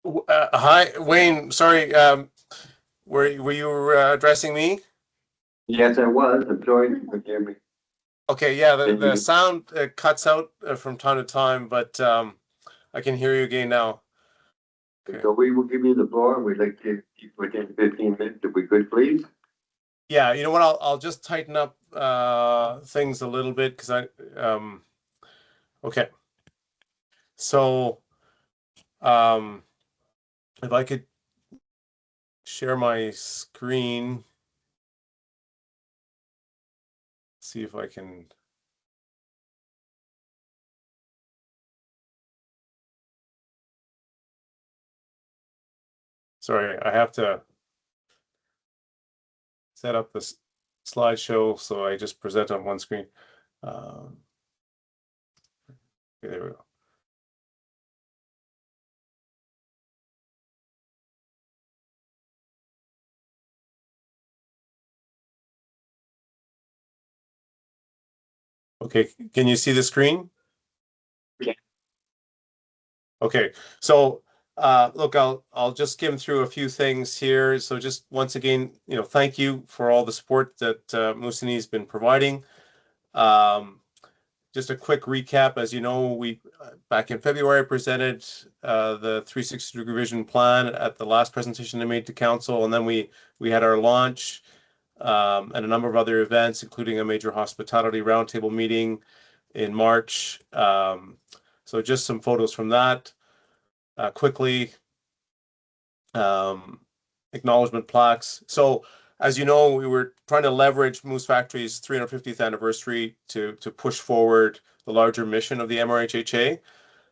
Hi, Wayne, sorry, were you addressing me?
Yes, I was. I'm sorry you could hear me.
Okay, yeah,
Can
the
you-
sound cuts out from time to time, but I can hear you again now. Okay.
So we will give you the floor and we'd like to keep within 15 minutes if we could, please.
Yeah, you know what, I'll just tighten up things a little bit because okay. So if I could share my screen, see if I can. Sorry, I have to set up this slideshow, so I just present on one screen. Okay, there we go. Okay, can you see the screen?
Yeah.
Okay, so look, I'll just skim through a few things here. So just once again, thank you for all the support that Moosonee has been providing. Just a quick recap, as you know, we back in February presented the 360-degree vision plan at the last presentation I made to council, and then we had our launch and a number of other events, including a major hospitality roundtable meeting in March. So just some photos from that. Quickly, acknowledgement plaques. So as you know, we were trying to leverage Moose Factory's 350th anniversary to push forward the larger mission of the MRHHA.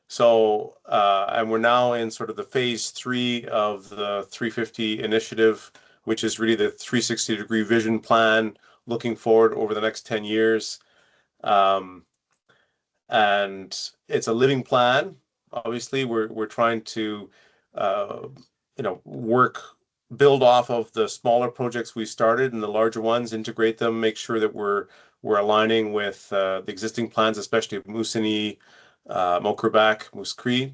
So, and we're now in sort of the phase 3 of the 350 initiative, which is really the 360-degree vision plan looking forward over the next 10 years. And it's a living plan. Obviously, we're trying to, build off of the smaller projects we started and the larger ones, integrate them, make sure that we're aligning with the existing plans, especially of Moosonee, Mokribak, Moose Cree.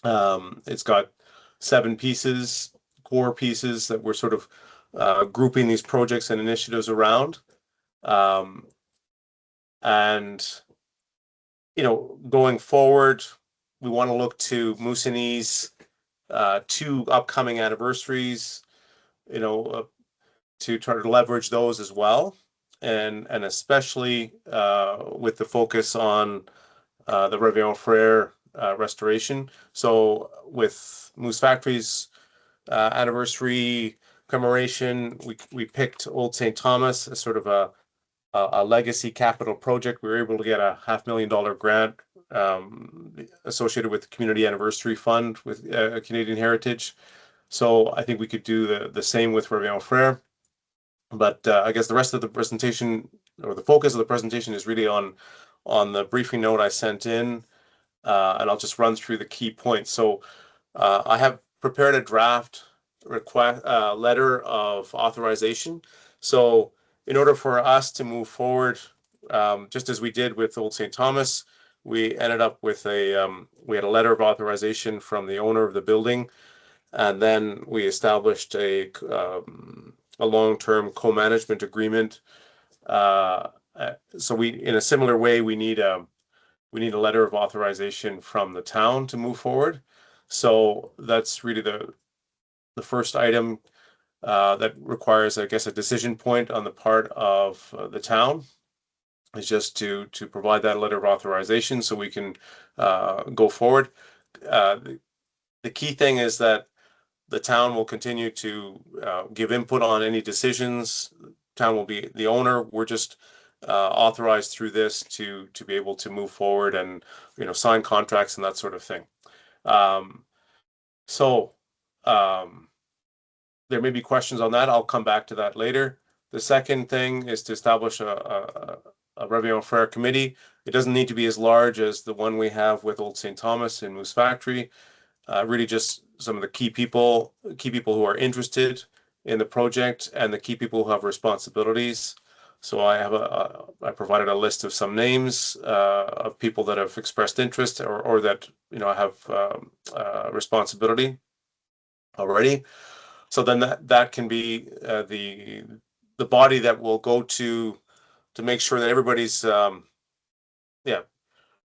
It's got 7 pieces, core pieces that we're sort of grouping these projects and initiatives around. And going forward, we want to look to Moosonee's 2 upcoming anniversaries, to try to leverage those as well, and especially with the focus on the Réveillon Frère restoration. So with Moose Factory's anniversary commemoration, we picked Old St. Thomas as sort of a legacy capital project. We were able to get a $500,000 grant associated with the Community Anniversary Fund with Canadian Heritage. So I think we could do the same with Réveillon Frère. But I guess the rest of the presentation, or the focus of the presentation, is really on the briefing note I sent in, and I'll just run through the key points. So I have prepared a draft request letter of authorization. So in order for us to move forward, just as we did with Old St. Thomas, we ended up with we had a letter of authorization from the owner of the building, and then we established a long-term co-management agreement. So in a similar way, we need a letter of authorization from the town to move forward. So that's really the first item that requires, I guess, a decision point on the part of the town, is just to provide that letter of authorization so we can go forward. The key thing is that the town will continue to give input on any decisions. Town will be the owner. We're just authorized through this to be able to move forward and sign contracts and that sort of thing. There may be questions on that. I'll come back to that later. The second thing is to establish a Réveillon Frère committee. It doesn't need to be as large as the one we have with Old St. Thomas and Moose Factory. Really just some of the key people who are interested in the project and the key people who have responsibilities. So I provided a list of some names of people that have expressed interest or that have responsibility already. So then that can be the body that will go to make sure that everybody's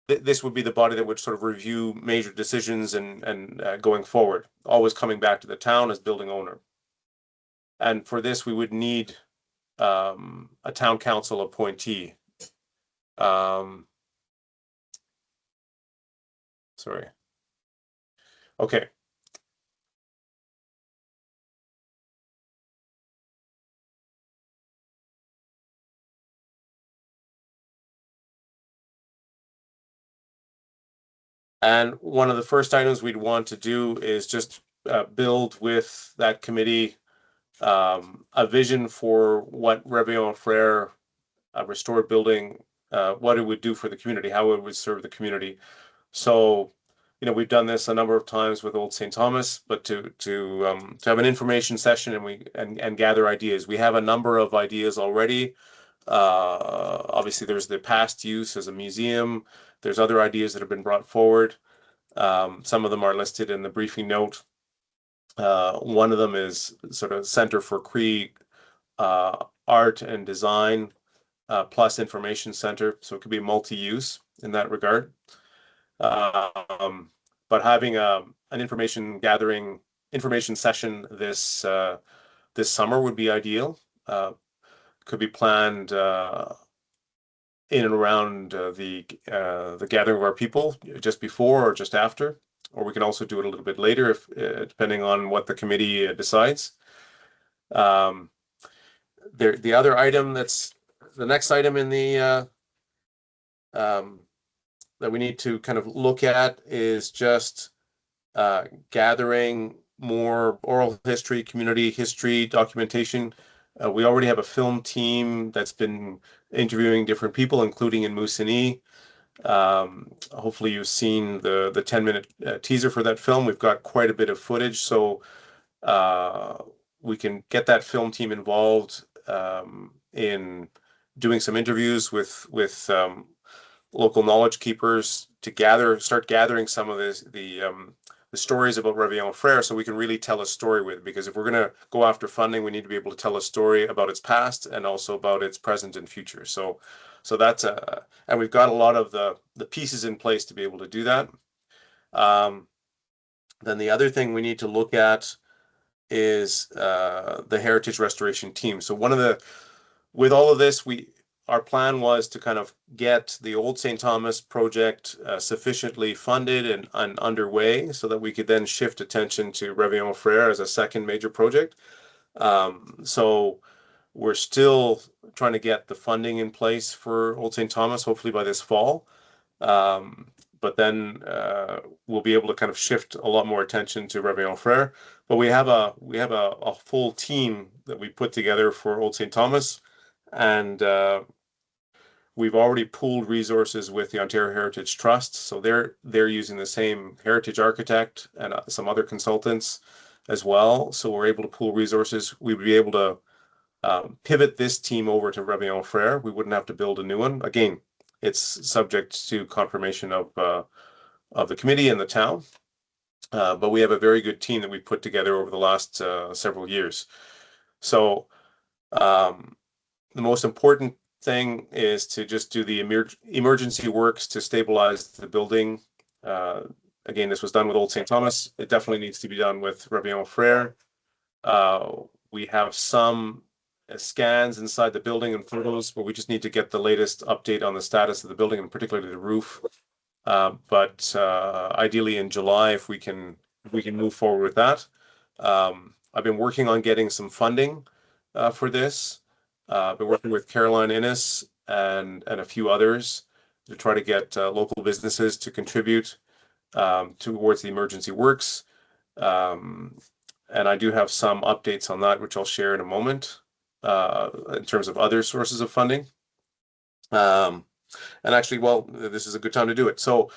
this would be the body that would sort of review major decisions and going forward, always coming back to the town as building owner. And for this, we would need a town council appointee. Sorry. Okay. And one of the first items we'd want to do is just build with that committee a vision for what Réveillon Frère, a restored building, what it would do for the community, how it would serve the community. So, we've done this a number of times with Old St. Thomas, but to have an information session and gather ideas. We have a number of ideas already. Obviously, there's the past use as a museum. There's other ideas that have been brought forward. Some of them are listed in the briefing note. One of them is sort of Center for Cree Art and Design plus Information Center. So it could be multi-use in that regard. But having an information session this summer would be ideal. Could be planned in and around the gathering of our people, just before or just after, or we can also do it a little bit later if depending on what the committee decides. The other item that's the next item in the that we need to kind of look at is just gathering more oral history, community history documentation. We already have a film team that's been interviewing different people, including in Moosonee. Hopefully you've seen the 10-minute teaser for that film. We've got quite a bit of footage, so we can get that film team involved in doing some interviews with local knowledge keepers to start gathering some of the stories about Réveillon Frère, so we can really tell a story with it. Because if we're going to go after funding, we need to be able to tell a story about its past and also about its present and future. So So that's and we've got a lot of the pieces in place to be able to do that. Then the other thing we need to look at is the heritage restoration team. So with all of this, our plan was to kind of get the Old St. Thomas project sufficiently funded and underway so that we could then shift attention to Réveillon Frère as a second major project. So we're still trying to get the funding in place for Old St. Thomas, hopefully by this fall. But then we'll be able to kind of shift a lot more attention to Réveillon Frère. But we have a full team that we put together for Old St. Thomas, and we've already pooled resources with the Ontario Heritage Trust. So they're using the same heritage architect and some other consultants as well. So we're able to pool resources. We'd be able to pivot this team over to Réveillon Frère. We wouldn't have to build a new one. Again, it's subject to confirmation of the committee and the town. But we have a very good team that we put together over the last several years. So the most important thing is to just do the emergency works to stabilize the building. Again, this was done with Old St. Thomas. It definitely needs to be done with Réveillon Frère. We have some scans inside the building and photos, but we just need to get the latest update on the status of the building, and particularly the roof. But ideally in July, if we can move forward with that. I've been working on getting some funding for this. I've been working with Caroline Innes and a few others to try to get local businesses to contribute towards the emergency works. And I do have some updates on that, which I'll share in a moment, in terms of other sources of funding. And actually, well, this is a good time to do it. So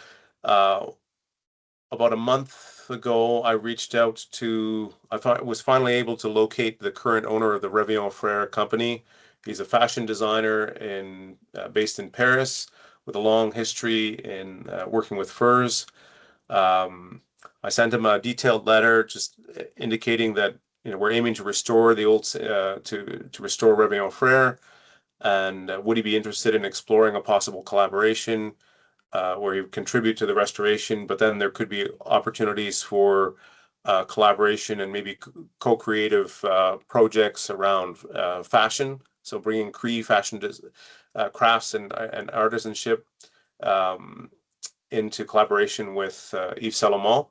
about a month ago, I reached out I was finally able to locate the current owner of the Réveillon Frère company. He's a fashion designer based in Paris with a long history in working with furs. I sent him a detailed letter just indicating that we're aiming to restore the old to restore Réveillon Frère, and would he be interested in exploring a possible collaboration where he would contribute to the restoration, but then there could be opportunities for collaboration and maybe co-creative projects around fashion. So bringing Cree fashion crafts and artisanship into collaboration with Yves Salomon.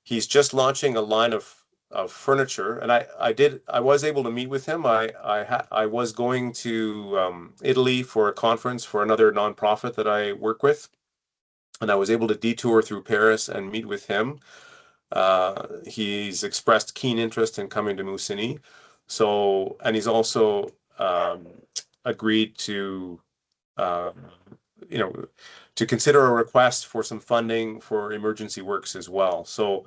He's just launching a line of furniture, and I was able to meet with him. I was going to Italy for a conference for another nonprofit that I work with, and I was able to detour through Paris and meet with him. He's expressed keen interest in coming to Moosonee, and he's also agreed to to consider a request for some funding for emergency works as well. So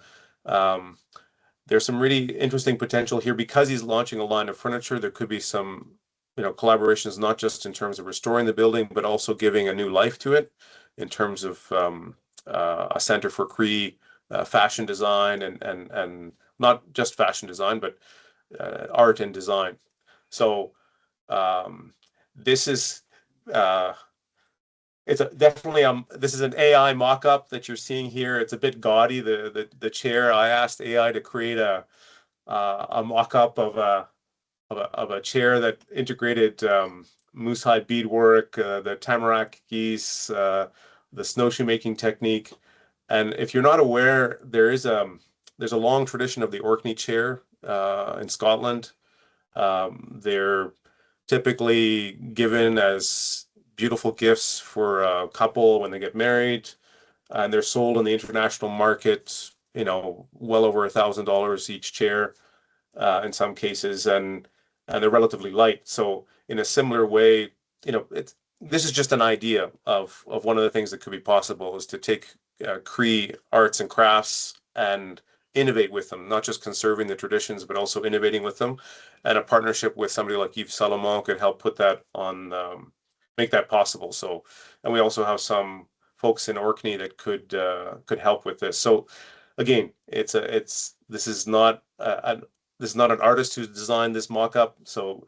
there's some really interesting potential here because he's launching a line of furniture. There could be some, collaborations, not just in terms of restoring the building, but also giving a new life to it in terms of a center for Cree fashion design and not just fashion design, but art and design. So this is definitely this is an AI mock-up that you're seeing here. It's a bit gaudy. The chair. I asked AI to create a mock-up of a chair that integrated moose hide beadwork, the tamarack geese, the snowshoe making technique. And if you're not aware, there's a long tradition of the Orkney chair in Scotland. They're typically given as beautiful gifts for a couple when they get married, and they're sold in the international market, well over $1,000 each chair in some cases, and they're relatively light. So in a similar way, this is just an idea of one of the things that could be possible is to take Cree arts and crafts and innovate with them, not just conserving the traditions, but also innovating with them. And a partnership with somebody like Yves Salomon could help put that on, make that possible. So, and we also have some folks in Orkney that could help with this. So, again, this is not an artist who designed this mock-up. So,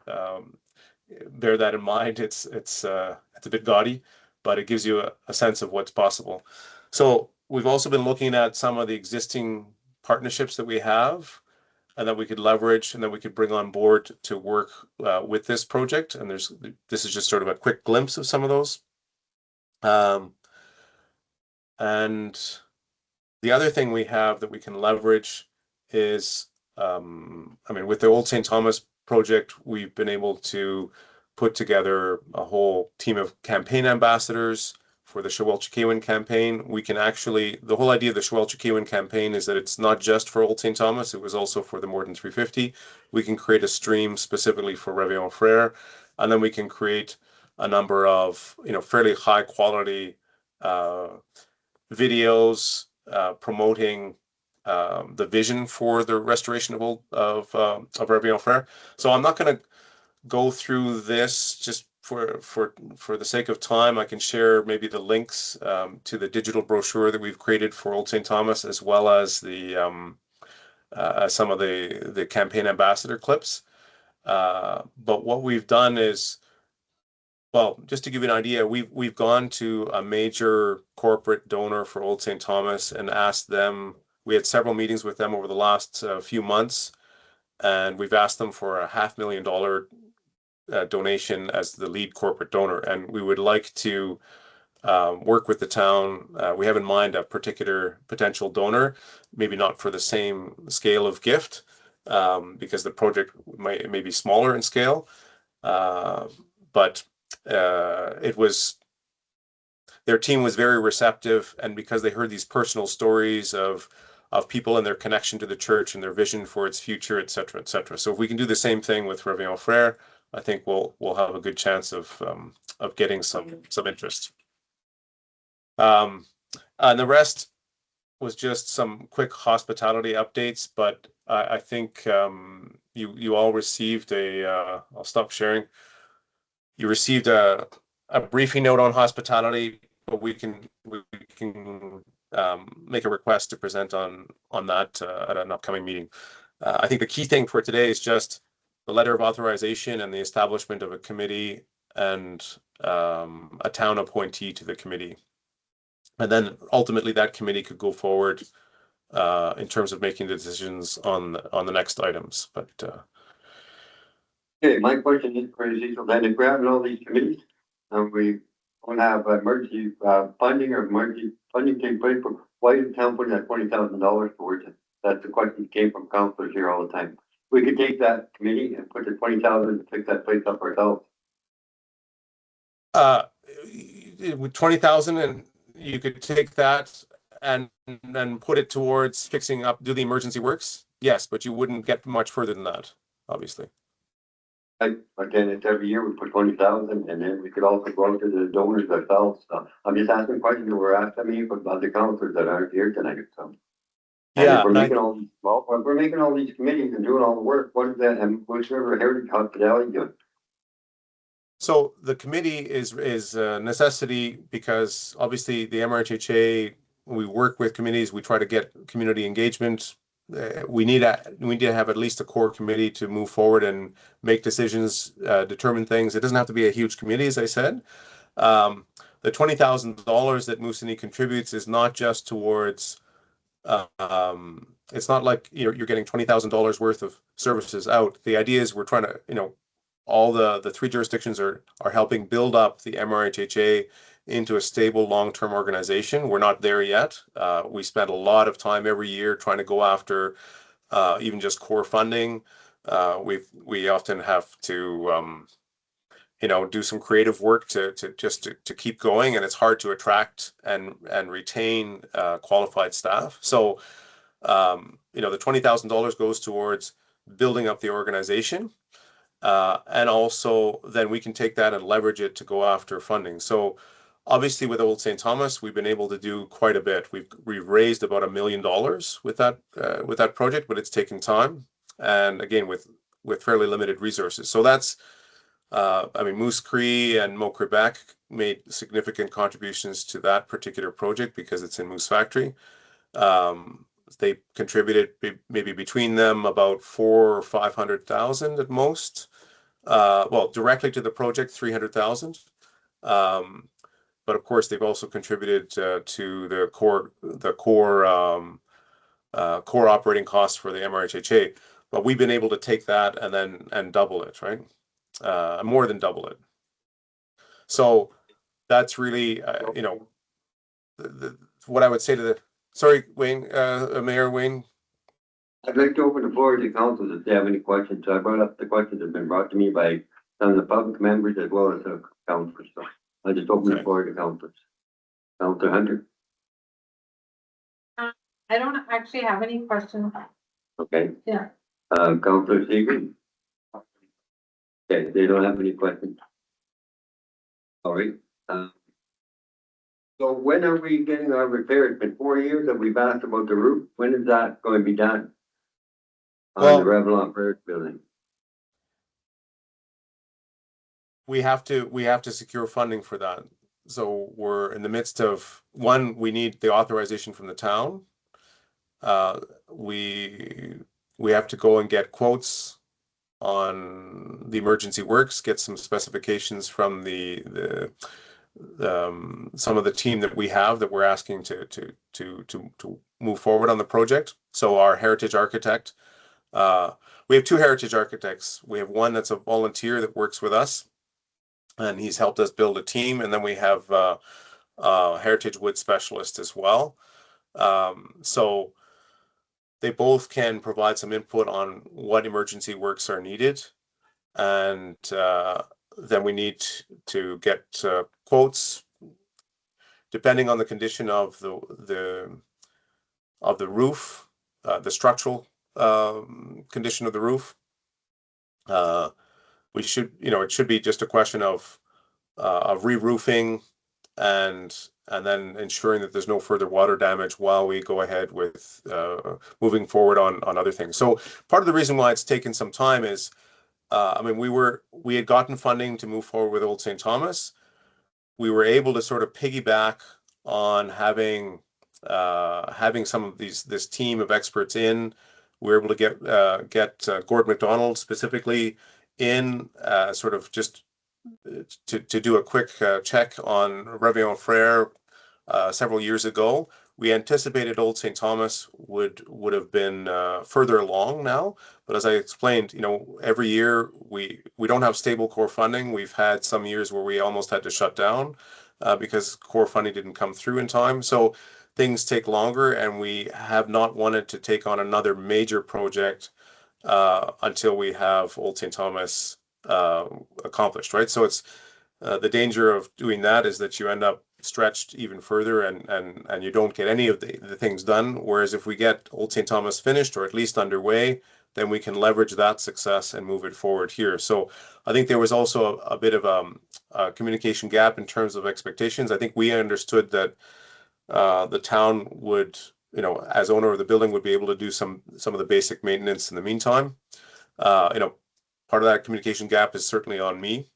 bear that in mind. It's a bit gaudy, but it gives you a sense of what's possible. So we've also been looking at some of the existing partnerships that we have and that we could leverage and that we could bring on board to work with this project. And this is just sort of a quick glimpse of some of those. And the other thing we have that we can leverage is, I mean, with the Old St. Thomas project, we've been able to put together a whole team of campaign ambassadors for the Shawel-Chikewin campaign. We can actually, the whole idea of the Shawel-Chikewin campaign is that it's not just for Old St. Thomas, it was also for the More Than 350. We can create a stream specifically for Réveillon Frère, and then we can create a number of, fairly high quality videos promoting the vision for the restoration of Réveillon Frère. So I'm not going to go through this just for the sake of time. I can share maybe the links to the digital brochure that we've created for Old St. Thomas, as well as the some of the campaign ambassador clips. But what we've done is, well, just to give you an idea, we've gone to a major corporate donor for Old St. Thomas and asked them. We had several meetings with them over the last few months, and we've asked them for a $500,000 donation as the lead corporate donor, and we would like to work with the town. We have in mind a particular potential donor, maybe not for the same scale of gift, because the project may be smaller in scale, but their team was very receptive, and because they heard these personal stories of people and their connection to the church and their vision for its future, et cetera, et cetera. So if we can do the same thing with Réveillon Frère, I think we'll have a good chance of getting some interest. And the rest was just some quick hospitality updates, but I think you all received I'll stop sharing. You received a briefing note on hospitality, but we can make a request to present on that at an upcoming meeting. I think the key thing for today is just the letter of authorization and the establishment of a committee and a town appointee to the committee. And then ultimately that committee could go forward in terms of making the decisions on the next items. But
Okay, my question is for Cecil, then if we're having all these committees, and we don't have emergency funding or emergency funding take place, why is the town putting that $20,000 towards it? That's the question that came from councilors here all the time. We could take that committee and put the 20,000 to fix that place up ourselves.
With 20,000, and you could take that and put it towards fixing up, do the emergency works. Yes, but you wouldn't get much further than that, obviously.
But then it's every year we put 20,000, and then we could also go out to the donors ourselves. So I'm just asking questions that were asked of me from other councilors that aren't here tonight. So.
Yeah,
if we're making all these committees and doing all the work, what is that? And whichever Heritage Hospitality doing?
So the committee is a necessity because obviously the MRHHA, when we work with committees, we try to get community engagement. We need to have at least a core committee to move forward and make decisions, determine things. It doesn't have to be a huge committee, as I said. The $20,000 that Moosonee contributes is not just towards. It's not like you're getting $20,000 worth of services out. The idea is we're trying to, all the three jurisdictions are helping build up the MRHHA into a stable long-term organization. We're not there yet. We spend a lot of time every year trying to go after even just core funding. We often have to do some creative work to keep going, and it's hard to attract and retain qualified staff. So the $20,000 goes towards building up the organization. And also then we can take that and leverage it to go after funding. So obviously with Old St. Thomas, we've been able to do quite a bit. We've raised about $1 million with that project, but it's taken time. And again, with fairly limited resources. So that's, Moose Cree and Mo Quebec made significant contributions to that particular project because it's in Moose Factory. They contributed maybe between them about $400,000 or $500,000 at most. well, directly to the project, 300,000. But of course, they've also contributed to the core operating costs for the MRHHA. But we've been able to take that and double it, right? More than double it. So that's really, what I would say to the, sorry, Wayne, Mayor Wayne.
I'd like to open the floor to council if they have any questions. So I brought up the questions that have been brought to me by some of the public members as well as the councilors. So I just open the
Okay.
floor to councilors. Councilor Hunter,
I don't actually have any questions.
okay?
Yeah.
Councilor Seeger? Okay, they don't have any questions. All right. So when are we getting our repair? It's been 4 years that we've asked about the roof. When is that going to be done? On the Revlon Parish building?
We have to secure funding for that. So we're in the midst of, one, we need the authorization from the town. We have to go and get quotes on the emergency works, get some specifications from some of the team that we have that we're asking to move forward on the project. So our heritage architect, we have two heritage architects. We have one that's a volunteer that works with us, and he's helped us build a team. And then we have heritage wood specialist as well. So they both can provide some input on what emergency works are needed. And then we need to get quotes depending on the condition of the roof, the structural condition of the roof. We should, it should be just a question of re-roofing and then ensuring that there's no further water damage while we go ahead with moving forward on other things. So part of the reason why it's taken some time is, I mean, we had gotten funding to move forward with Old St. Thomas. We were able to sort of piggyback on having some of this team of experts in. We were able to get Gord McDonald specifically in, sort of just to do a quick check on Réveillon Frère several years ago. We anticipated Old St. Thomas would have been further along now, but as I explained, every year we don't have stable core funding. We've had some years where we almost had to shut down because core funding didn't come through in time. So things take longer, and we have not wanted to take on another major project until we have Old St. Thomas accomplished, right? So it's the danger of doing that is that you end up stretched even further and you don't get any of the things done. Whereas if we get Old St. Thomas finished or at least underway, then we can leverage that success and move it forward here. So I think there was also a bit of a communication gap in terms of expectations. I think we understood that the town would, as owner of the building, would be able to do some of the basic maintenance in the meantime. Part of that communication gap is certainly on me.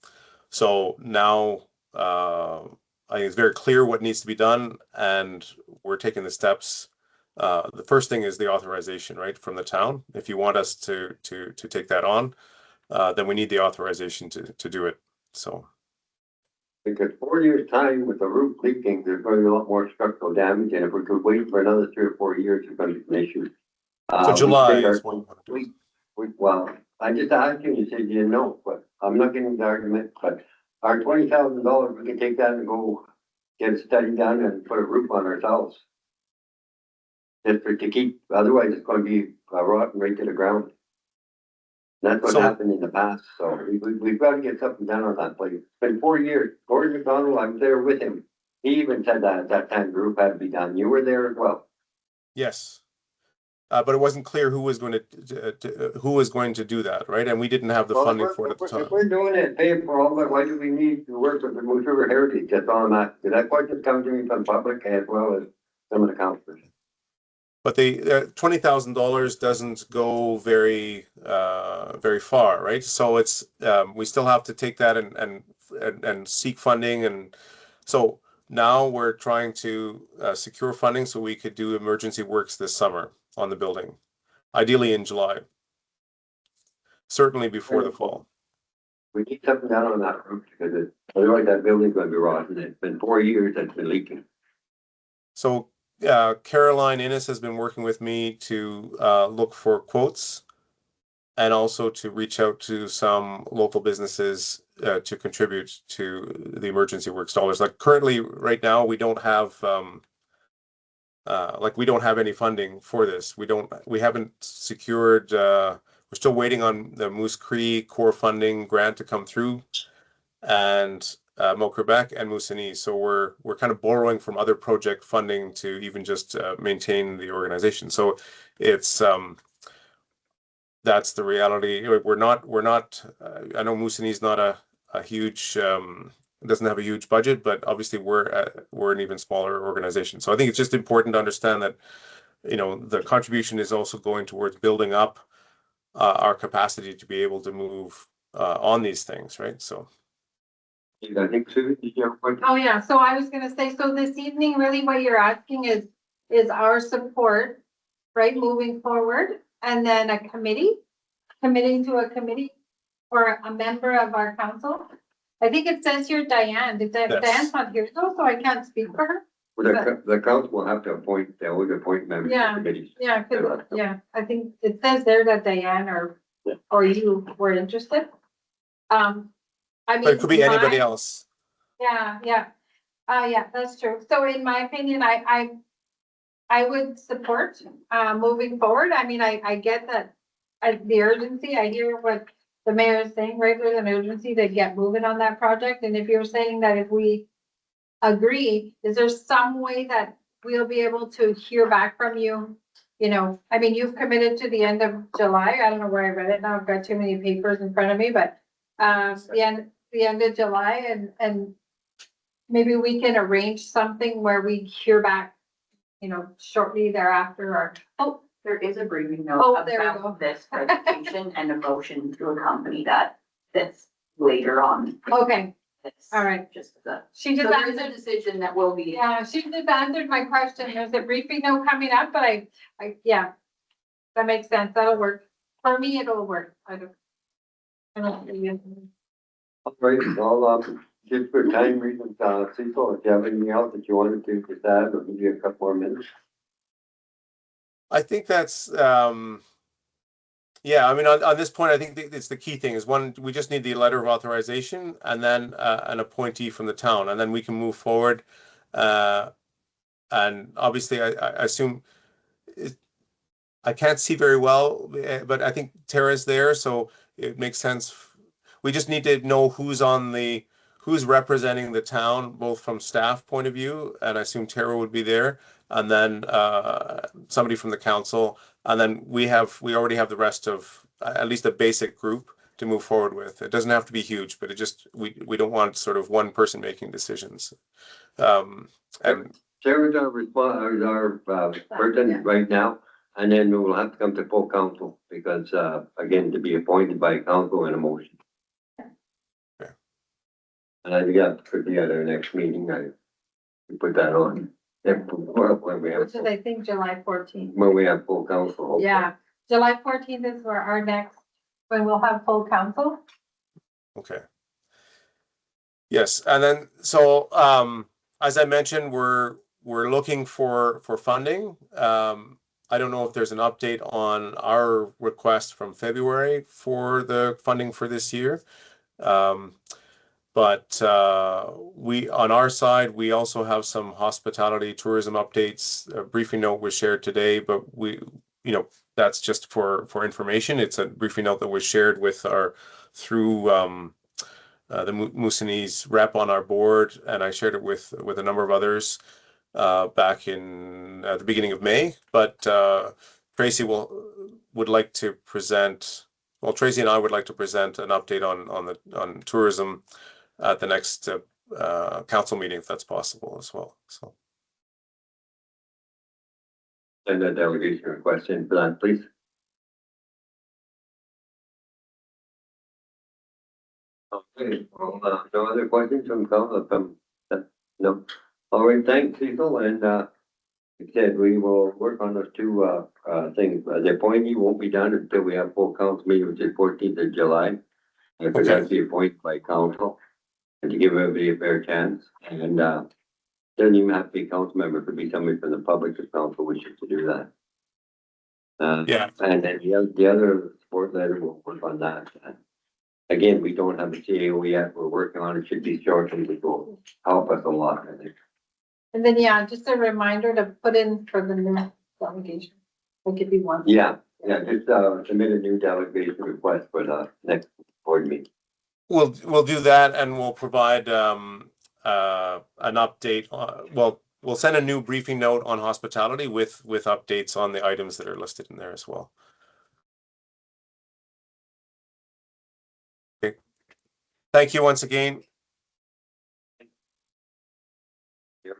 So now I think it's very clear what needs to be done, and we're taking the steps. The first thing is the authorization, right, from the town. If you want us to take that on, then we need the authorization to do it. So.
Because 4 years' time with the roof leaking, there's going to be a lot more structural damage, and if we could wait for another 3 or 4 years, there's going to be some issues.
So July is what you want to do.
Well, I just asked you, and you said you didn't know, but I'm not getting the argument, but our $20,000, we can take that and go get a study done and put a roof on ourselves. Just to keep, otherwise it's going to be rotten right to the ground. That's what happened in the past, so we've got to get something done on that place. It's been 4 years. Gordon McDonald, I was there with him. He even said that at that time the roof had to be done. You were there as well.
Yes. But it wasn't clear who was going to do that, right? And we didn't have the funding for it at the time.
If we're doing it, paying for all that, why do we need to work with the Moose River Heritage? That's all I'm asking. That question comes to me from the public as well as some of the councilors.
But the $20,000 doesn't go very far, right? So it's we still have to take that and seek funding, and so now we're trying to secure funding so we could do emergency works this summer on the building, ideally in July, certainly before the fall.
We need something down on that roof because otherwise that building's gonna be rotten. It's been 4 years that's been leaking.
So Caroline Innes has been working with me to look for quotes and also to reach out to some local businesses to contribute to the emergency works dollars. Like currently, right now, we don't have we don't have any funding for this. We haven't secured, we're still waiting on the Moose Cree core funding grant to come through and Mo Quebec and Moosonee. So we're kind of borrowing from other project funding to even just maintain the organization. So it's that's the reality. We're not I know Moosonee's not a huge doesn't have a huge budget, but obviously we're an even smaller organization. So I think it's just important to understand that, you know, the contribution is also going towards building up our capacity to be able to move on these things, right? So.
I think, Sue, did you have a question?
Oh, yeah, so I was gonna say, so this evening, really what you're asking is our support, right, moving forward, and then a committing to a committee or a member of our council. I think it says here Diane,
Yes.
Diane's not here though, so I can't speak for her.
Well, the council will have to appoint, they always appoint members
Yeah.
of committees.
Yeah, I think it says there that Diane or you were interested. I mean.
But it could be anybody
my-
else.
Yeah, yeah. Yeah, that's true. So in my opinion, I would support, moving forward. I mean, I get that, the urgency, I hear what the mayor is saying, right? There's an urgency to get moving on that project. And if you're saying that if we agree, is there some way that we'll be able to hear back from you? You know, I mean, you've committed to the end of July. I don't know where I read it now. I've got too many papers in front of me, but, the end of July and maybe we can arrange something where we hear back, you know, shortly thereafter or,
There is a briefing
Oh,
note
there we go.
about this presentation and a motion to accompany that, that's later on.
okay,
This.
all right.
Just the,
She
so
just
there is a
answered,
decision that will be.
yeah, she just answered my question. There's a briefing note coming up, but yeah. That makes sense. That'll work. For me, it'll work. I don't.
All right, well, just for time reasons, Cecil, if you have anything else that you wanted to just add, or give you a couple more minutes.
I think that's yeah, I mean, on this point, I think it's the key thing is one, we just need the letter of authorization and then an appointee from the town, and then we can move forward. And obviously, I assume I can't see very well, but I think Tara's there, so it makes sense. We just need to know who's representing the town, both from staff point of view, and I assume Tara would be there, and then somebody from the council, and then we already have the rest of at least a basic group to move forward with. It doesn't have to be huge, but it just we don't want sort of one person making decisions. And
Tara's our person right now, and then we will have to come to full council because, again, to be appointed by council in a motion.
Yeah.
And I got for the other next meeting, we put that on. When we have,
Which is, I think, July 14th.
when we have full council. hopefully.
Yeah, July 14th is where our next, when we'll have full council.
okay. Yes, and then so as I mentioned, we're looking for funding. I don't know if there's an update on our request from February for the funding for this year. But we, on our side, we also have some hospitality tourism updates. A briefing note was shared today, but you know, that's just for information. It's a briefing note that was shared with through the Moosonee's rep on our board, and I shared it with a number of others back in the beginning of May. But Tracy would like to present. Well, Tracy and I would like to present an update on tourism at the next council meeting, if that's possible as well. So.
Send a delegation request in for that, please. Okay, well, no other questions from council, no. All right, thanks, Cecil, and, like I said, we will work on those two, things. The appointee won't be done until we have full council meeting, which is 14th of July. If it has to be appointed by council, and to give everybody a fair chance, and, doesn't even have to be a council member, it could be somebody from the public if council wishes to do that.
Yeah.
And then the other support letter, we'll work on that. Again, we don't have a CAO yet, we're working on it, should be shortly, which will help us a lot, I think.
And then, yeah, just a reminder to put in for the new delegation. Like if you want.
Yeah, just, submit a new delegation request for the next board meeting.
We'll do that, and we'll provide an update. We'll send a new briefing note on hospitality with updates on the items that are listed in there as well. Okay. Thank you once again.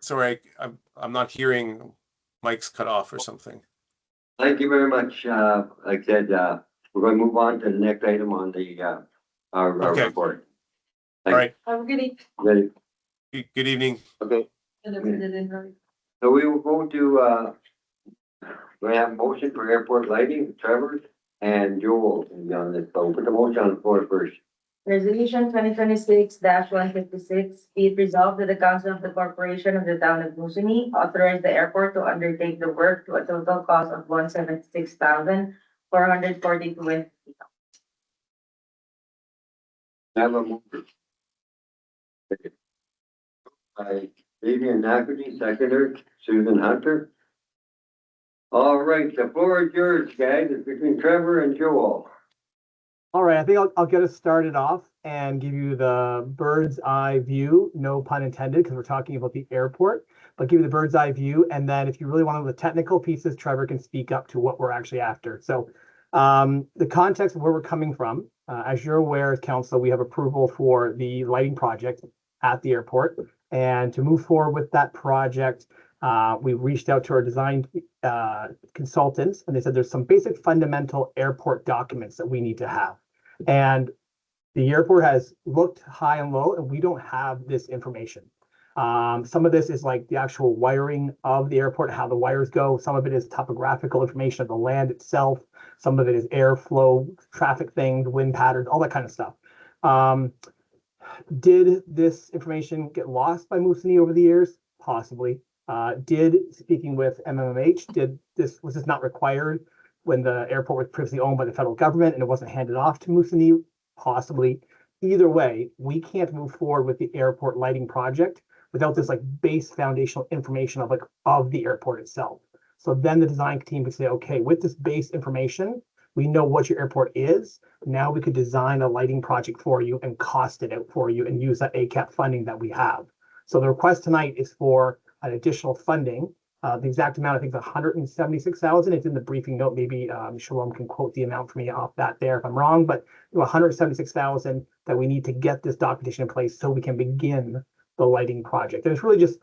Sorry, I'm not hearing. Mike's cut off or something.
Thank you very much. Like I said, we're going to move on to the next item on the, our
Okay.
report.
All right.
Have a good evening.
Ready?
Good evening.
Okay,
And put it in early.
so we will go to, we have a motion for airport lighting, Trevor and Joel will be on this, so put the motion on the floor first.
Resolution 2026-156, be it resolved that the council of the corporation of the town of Moosonee authorize the airport to undertake the work to a total cost of 176,442.
Have a mover. By Vivian Naggerty, seconder, Susan Hunter. All right, the floor is yours, guys. It's between Trevor and Joel.
All right, I think I'll get us started off and give you the bird's eye view, no pun intended, because we're talking about the airport, but give you the bird's eye view. And then if you really want to know the technical pieces, Trevor can speak up to what we're actually after. So the context of where we're coming from, as you're aware, as council, we have approval for the lighting project at the airport. And to move forward with that project, we've reached out to our design consultants, and they said there's some basic fundamental airport documents that we need to have. And the airport has looked high and low, and we don't have this information. Some of this is like the actual wiring of the airport, how the wires go. Some of it is topographical information of the land itself. Some of it is airflow, traffic things, wind patterns, all that kind of stuff. Did this information get lost by Moosonee over the years? Possibly. Speaking with MMH, was this not required when the airport was previously owned by the federal government and it wasn't handed off to Moosonee? Possibly. Either way, we can't move forward with the airport lighting project without this like base foundational information of the airport itself. So then the design team could say, okay, with this base information, we know what your airport is. Now we could design a lighting project for you and cost it out for you and use that ACAP funding that we have. So the request tonight is for an additional funding. The exact amount, I think, is 176,000. It's in the briefing note. Maybe Shalom can quote the amount for me off that there if I'm wrong, but 176,000 that we need to get this documentation in place so we can begin the lighting project. And it's really just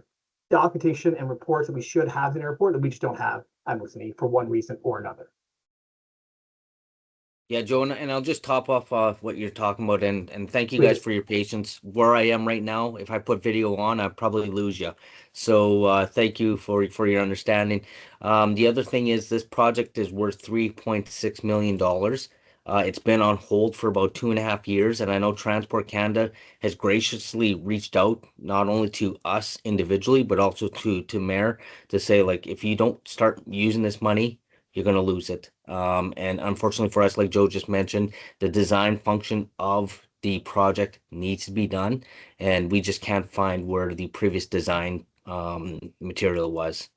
documentation and reports that we should have in the airport that we just don't have at Moosonee for one reason or another.
Yeah, Joe, and I'll just top off what you're talking about, and thank you guys for your patience. Where I am right now, if I put video on, I'd probably lose you. So thank you for your understanding. The other thing is this project is worth $3.6 million. It's been on hold for about 2.5 years, and I know Transport Canada has graciously reached out not only to us individually, but also to Mayor to say, like, if you don't start using this money, you're going to lose it. And unfortunately for us, like Joe just mentioned, the design function of the project needs to be done, and we just can't find where the previous design material was.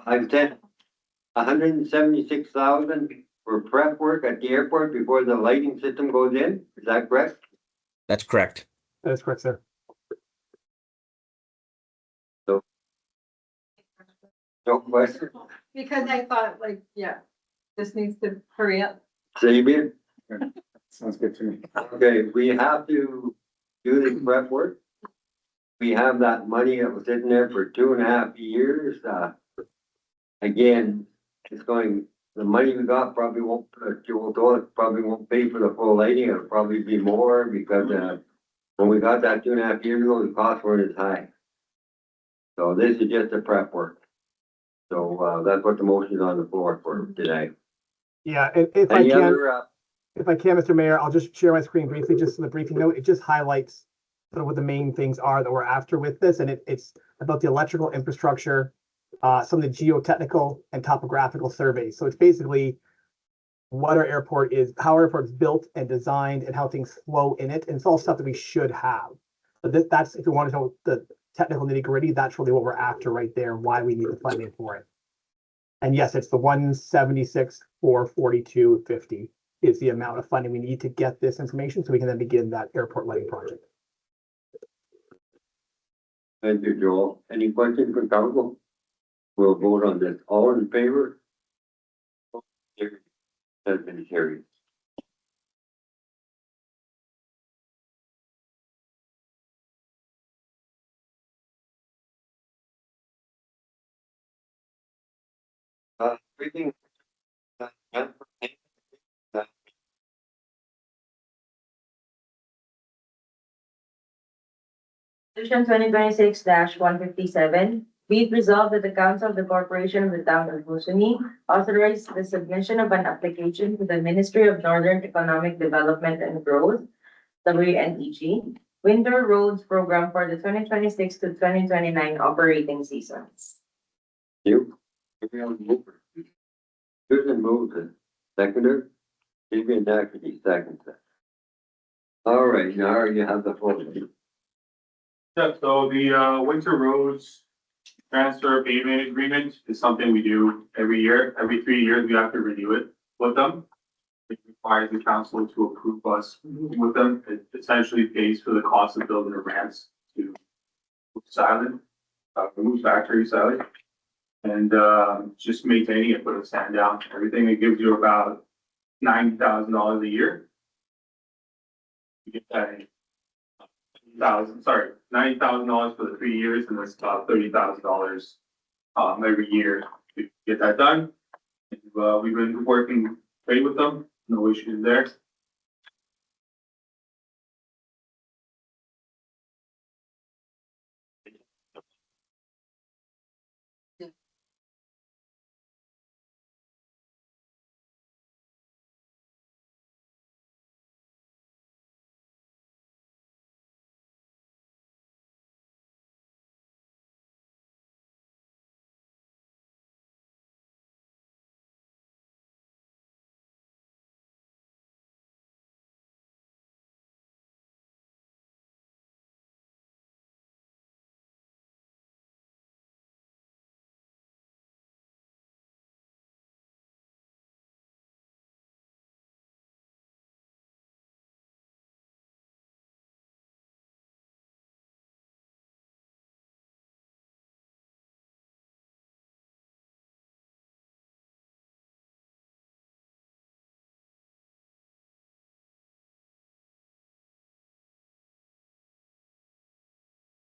I've said 176,000 for prep work at the airport before the lighting system goes in. Is that correct?
That's correct.
That is correct, sir.
No question.
Because I thought like, yeah, this needs to hurry up.
Say again.
Sounds good to me.
Okay, we have to do this prep work. We have that money that was sitting there for 2.5 years, again, it's going, the money we got probably won't, probably won't pay for the full lighting, it'll probably be more because, when we got that 2.5 years ago, the costs weren't as high. So this is just a prep work. So, that's what the motion is on the floor for today.
Yeah, and if
Any
I can,
other,
Mr. Mayor, I'll just share my screen briefly, just in the briefing note. It just highlights sort of what the main things are that we're after with this, and it's about the electrical infrastructure, some of the geotechnical and topographical surveys. So it's basically what our airport is, how our airport is built and designed, and how things flow in it. And it's all stuff that we should have. But that's, if you want to know the technical nitty gritty, that's really what we're after right there, and why we need the funding for it. And yes, it's the 176,442.50 is the amount of funding we need to get this information so we can then begin that airport lighting project.
thank you, Joel. Any questions for council? We'll vote on this. All in favor? Has been carried. Everything.
Resolution 2026-157, be it resolved that the council of the corporation of the town of Moosonee authorize the submission of an application to the Ministry of Northern Economic Development and Growth, WNEG, Winter Roads Program for the 2026 to 2029 operating seasons.
You. Everyone move it. Susan moves it. Seconder. Vivian Dackedy seconds it. All right, now you have the floor.
Yeah, so the winter roads transfer payment agreement is something we do every year. Every 3 years, we have to renew it with them. It requires the council to approve us with them. It essentially pays for the cost of building the ramps to Moose Island, Moose Factory Island. And just maintaining it, putting sand down, everything. It gives you about $90,000 a year. You get that $90,000 for the 3 years, and that's about $30,000 every year to get that done. And, we've been working great with them, no issues there.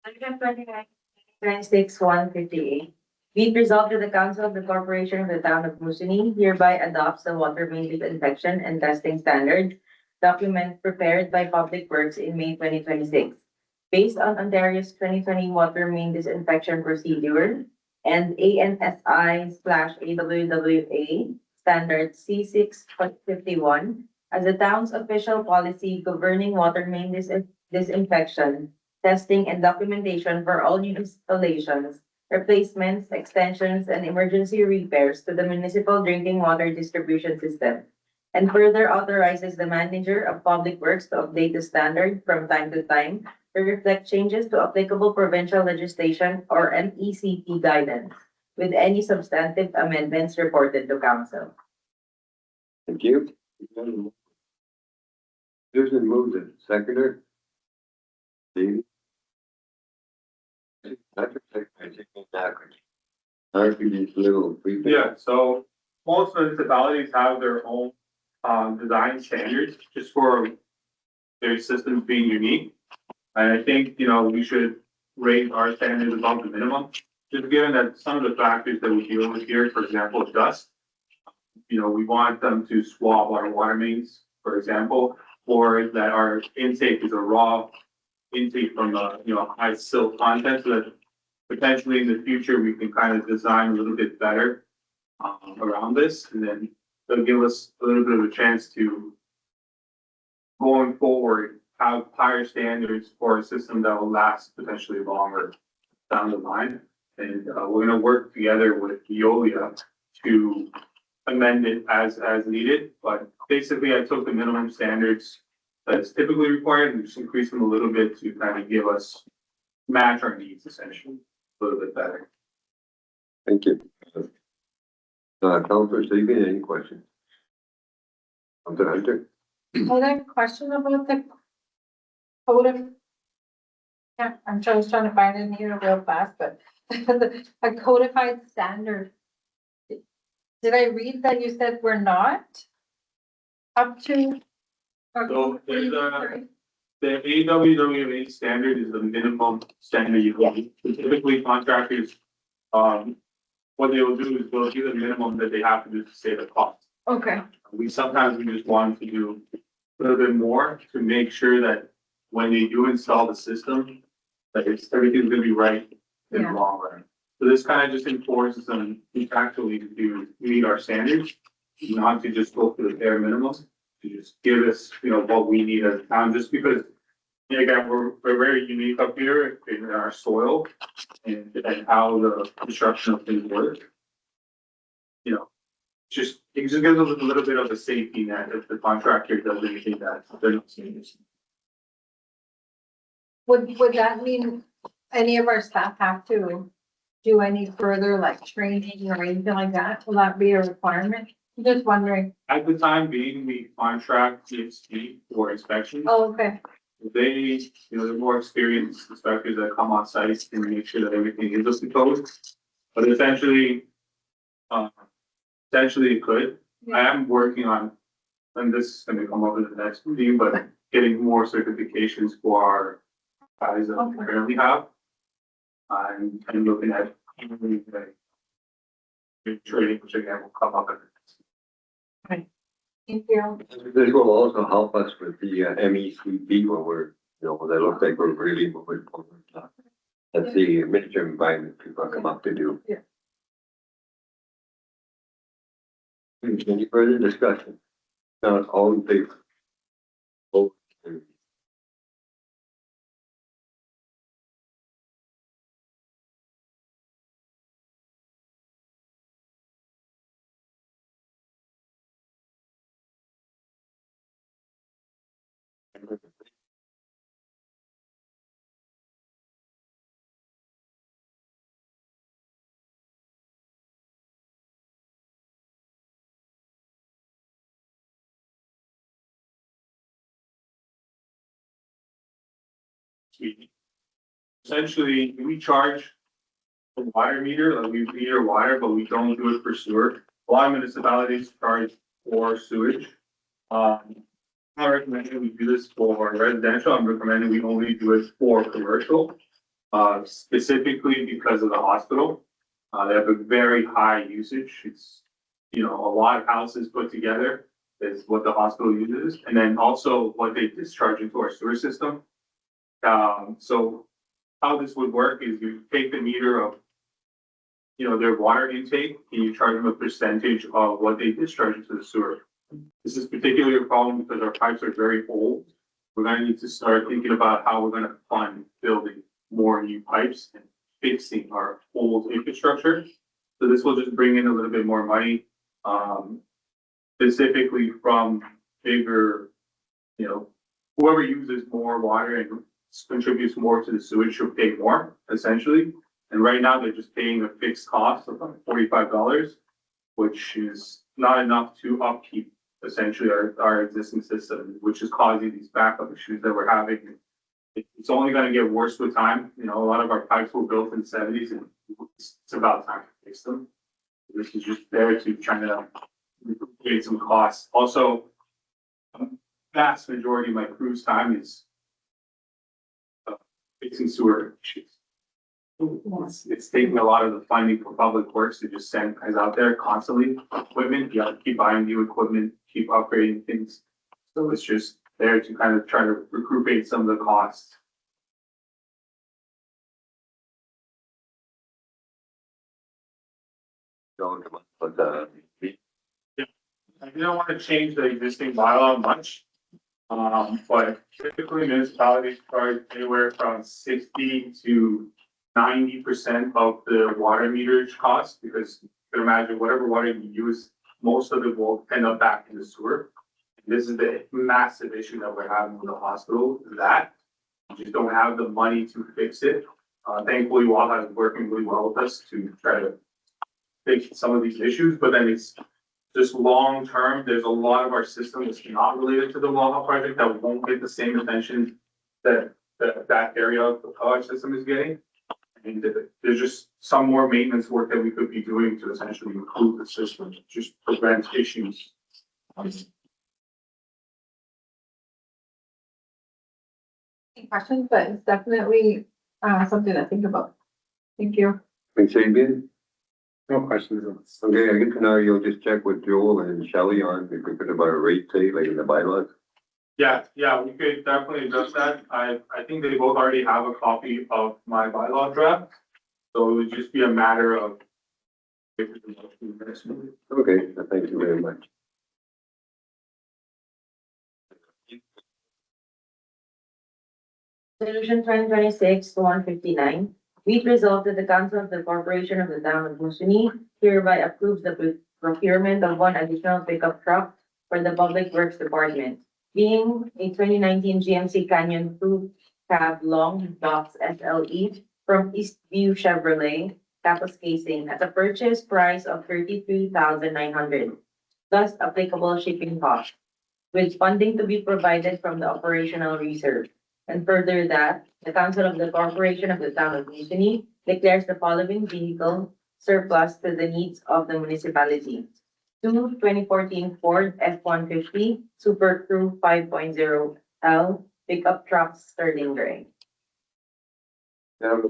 Resolution 2026-158, be it resolved that the council of the corporation of the town of Moosonee hereby adopts the water main disinfection and testing standards document prepared by Public Works in May 2026, based on Ontario's 2020 water main disinfection procedure and ANSI/AWWA standard C6.51 as the town's official policy governing water main disinfection, testing, and documentation for all new installations, replacements, extensions, and emergency repairs to the municipal drinking water distribution system, and further authorizes the manager of Public Works to update the standard from time to time to reflect changes to applicable provincial legislation or MECP guidance, with any substantive amendments reported to council.
Thank you. Susan moves it. Seconder. Steve. These little briefing.
Yeah, so most municipalities have their own design standards just for their systems being unique. And I think, we should raise our standards above the minimum, just given that some of the factors that we deal with here, for example, dust. We want them to swab our water mains, for example, or that our intake is a raw intake from high silt content, so that potentially in the future, we can kind of design a little bit better around this, and then they'll give us a little bit of a chance to, going forward, have higher standards for a system that will last potentially longer down the line. And we're gonna work together with Veolia to amend it as needed, but basically I took the minimum standards that's typically required and just increased them a little bit to kind of give us, match our needs essentially, a little bit better.
Thank you. Councilor Steven, any questions? Councilor Hunter?
I have a question about the code of. Yeah, I'm just trying to find it here real fast, but a codified standard. Did I read that you said we're not up to?
So there's the AWWA standard is the minimum standard you need. Typically contractors, what they will do is they'll do the minimum that they have to do to save the cost.
Okay,
We sometimes just want to do a little bit more to make sure that when they do install the system, that everything's gonna be right in the
Yeah.
long run. So this kind of just enforces them contractually to meet our standards, not to just go for the bare minimum, to just give us, what we need as a town, just because, again, we're very unique up here in our soil and how the construction of things work. It just gives us a little bit of a safety net if the contractor does anything that they're not seeing.
would that mean any of our staff have to do any further like training or anything like that? Will that be a requirement? I'm just wondering.
At the time being, we contract TXT for inspection.
Oh, okay,
They, they're more experienced inspectors that come on site and make sure that everything is up to code. But essentially it could. I am working on, and this is gonna come up in the next meeting, but getting more certifications for our guys that we
Okay.
currently have. I'm looking at training, which again will come up.
thank you.
This will also help us with the MECB when we're, when it looks like we're really moving forward. That's the miniature environment people come up to do.
Yeah.
Any further discussion? Not all in favor? Vote.
Essentially, we charge a water meter, like we meter water, but we don't do it for sewer. A lot of municipalities charge for sewage. I recommend we do this for residential. I'm recommending we only do it for commercial. Specifically because of the hospital. They have a very high usage. It's, a lot of houses put together is what the hospital uses. And then also what they discharge into our sewer system. So how this would work is you take the meter of, their water intake and you charge them a percentage of what they discharge into the sewer. This is particularly a problem because our pipes are very old. We're gonna need to start thinking about how we're gonna fund building more new pipes and fixing our old infrastructure. So this will just bring in a little bit more money, specifically from bigger, whoever uses more water and contributes more to the sewage should pay more, essentially. And right now, they're just paying a fixed cost of about $45, which is not enough to upkeep essentially our existing system, which is causing these backup issues that we're having. It's only gonna get worse with time. A lot of our pipes were built in the 70s and it's about time to fix them. This is just there to try to create some costs. Also, vast majority of my crew's time is fixing sewer issues. It's taking a lot of the funding for public works to just send guys out there constantly. Equipment, you have to keep buying new equipment, keep upgrading things. So it's just there to kind of try to recuperate some of the costs.
Don't come up with the,
I don't want to change the existing bylaw much. But typically municipalities charge anywhere from 60 to 90% of the water meterage cost, because you can imagine whatever water you use, most of it will end up back in the sewer. This is the massive issue that we're having with the hospital, that we just don't have the money to fix it. Thankfully, Waha is working really well with us to try to fix some of these issues, but then it's just long term. There's a lot of our system that's not related to the Waha project that won't get the same attention that that area of our system is getting. And there's just some more maintenance work that we could be doing to essentially improve the system, just prevent issues.
Questions, but it's definitely something to think about. Thank you.
thanks, Adrian.
No questions.
Okay, I guess now you'll just check with Joel and Shelley on if we could about a rate, say, like in the bylaws.
Yeah, we could definitely address that. I think they both already have a copy of my bylaw draft. So it would just be a matter of.
Okay, thank you very much.
Resolution 2026-159, be it resolved that the Council of the Corporation of the Town of Moosonee hereby approves the procurement of one additional pickup truck for the Public Works Department, being a 2019 GMC Canyon Crew Cab Long Box SLE from Eastview Chevrolet, Tapos Casing, at a purchase price of 33,900, plus applicable shipping cost, with funding to be provided from the operational reserve. And further that, the Council of the Corporation of the Town of Moosonee declares the following vehicle surplus to the needs of the municipality. Two 2014 Ford F-150 Super Crew 5.0L pickup trucks Sterling Gray.
Now,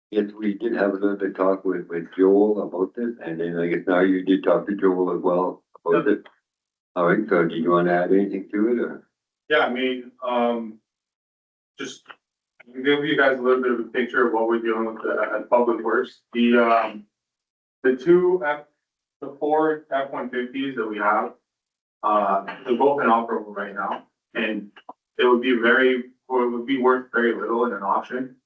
yes, we did have a little bit of talk with Joel about this, and then I guess now you did talk to Joel as well about it. All right, so do you want to add anything to it, or?
Yeah, I mean, just to give you guys a little bit of a picture of what we're dealing with at Public Works. The Ford F-150s that we have, they're both inoperable right now, and it would be worth very little in an auction,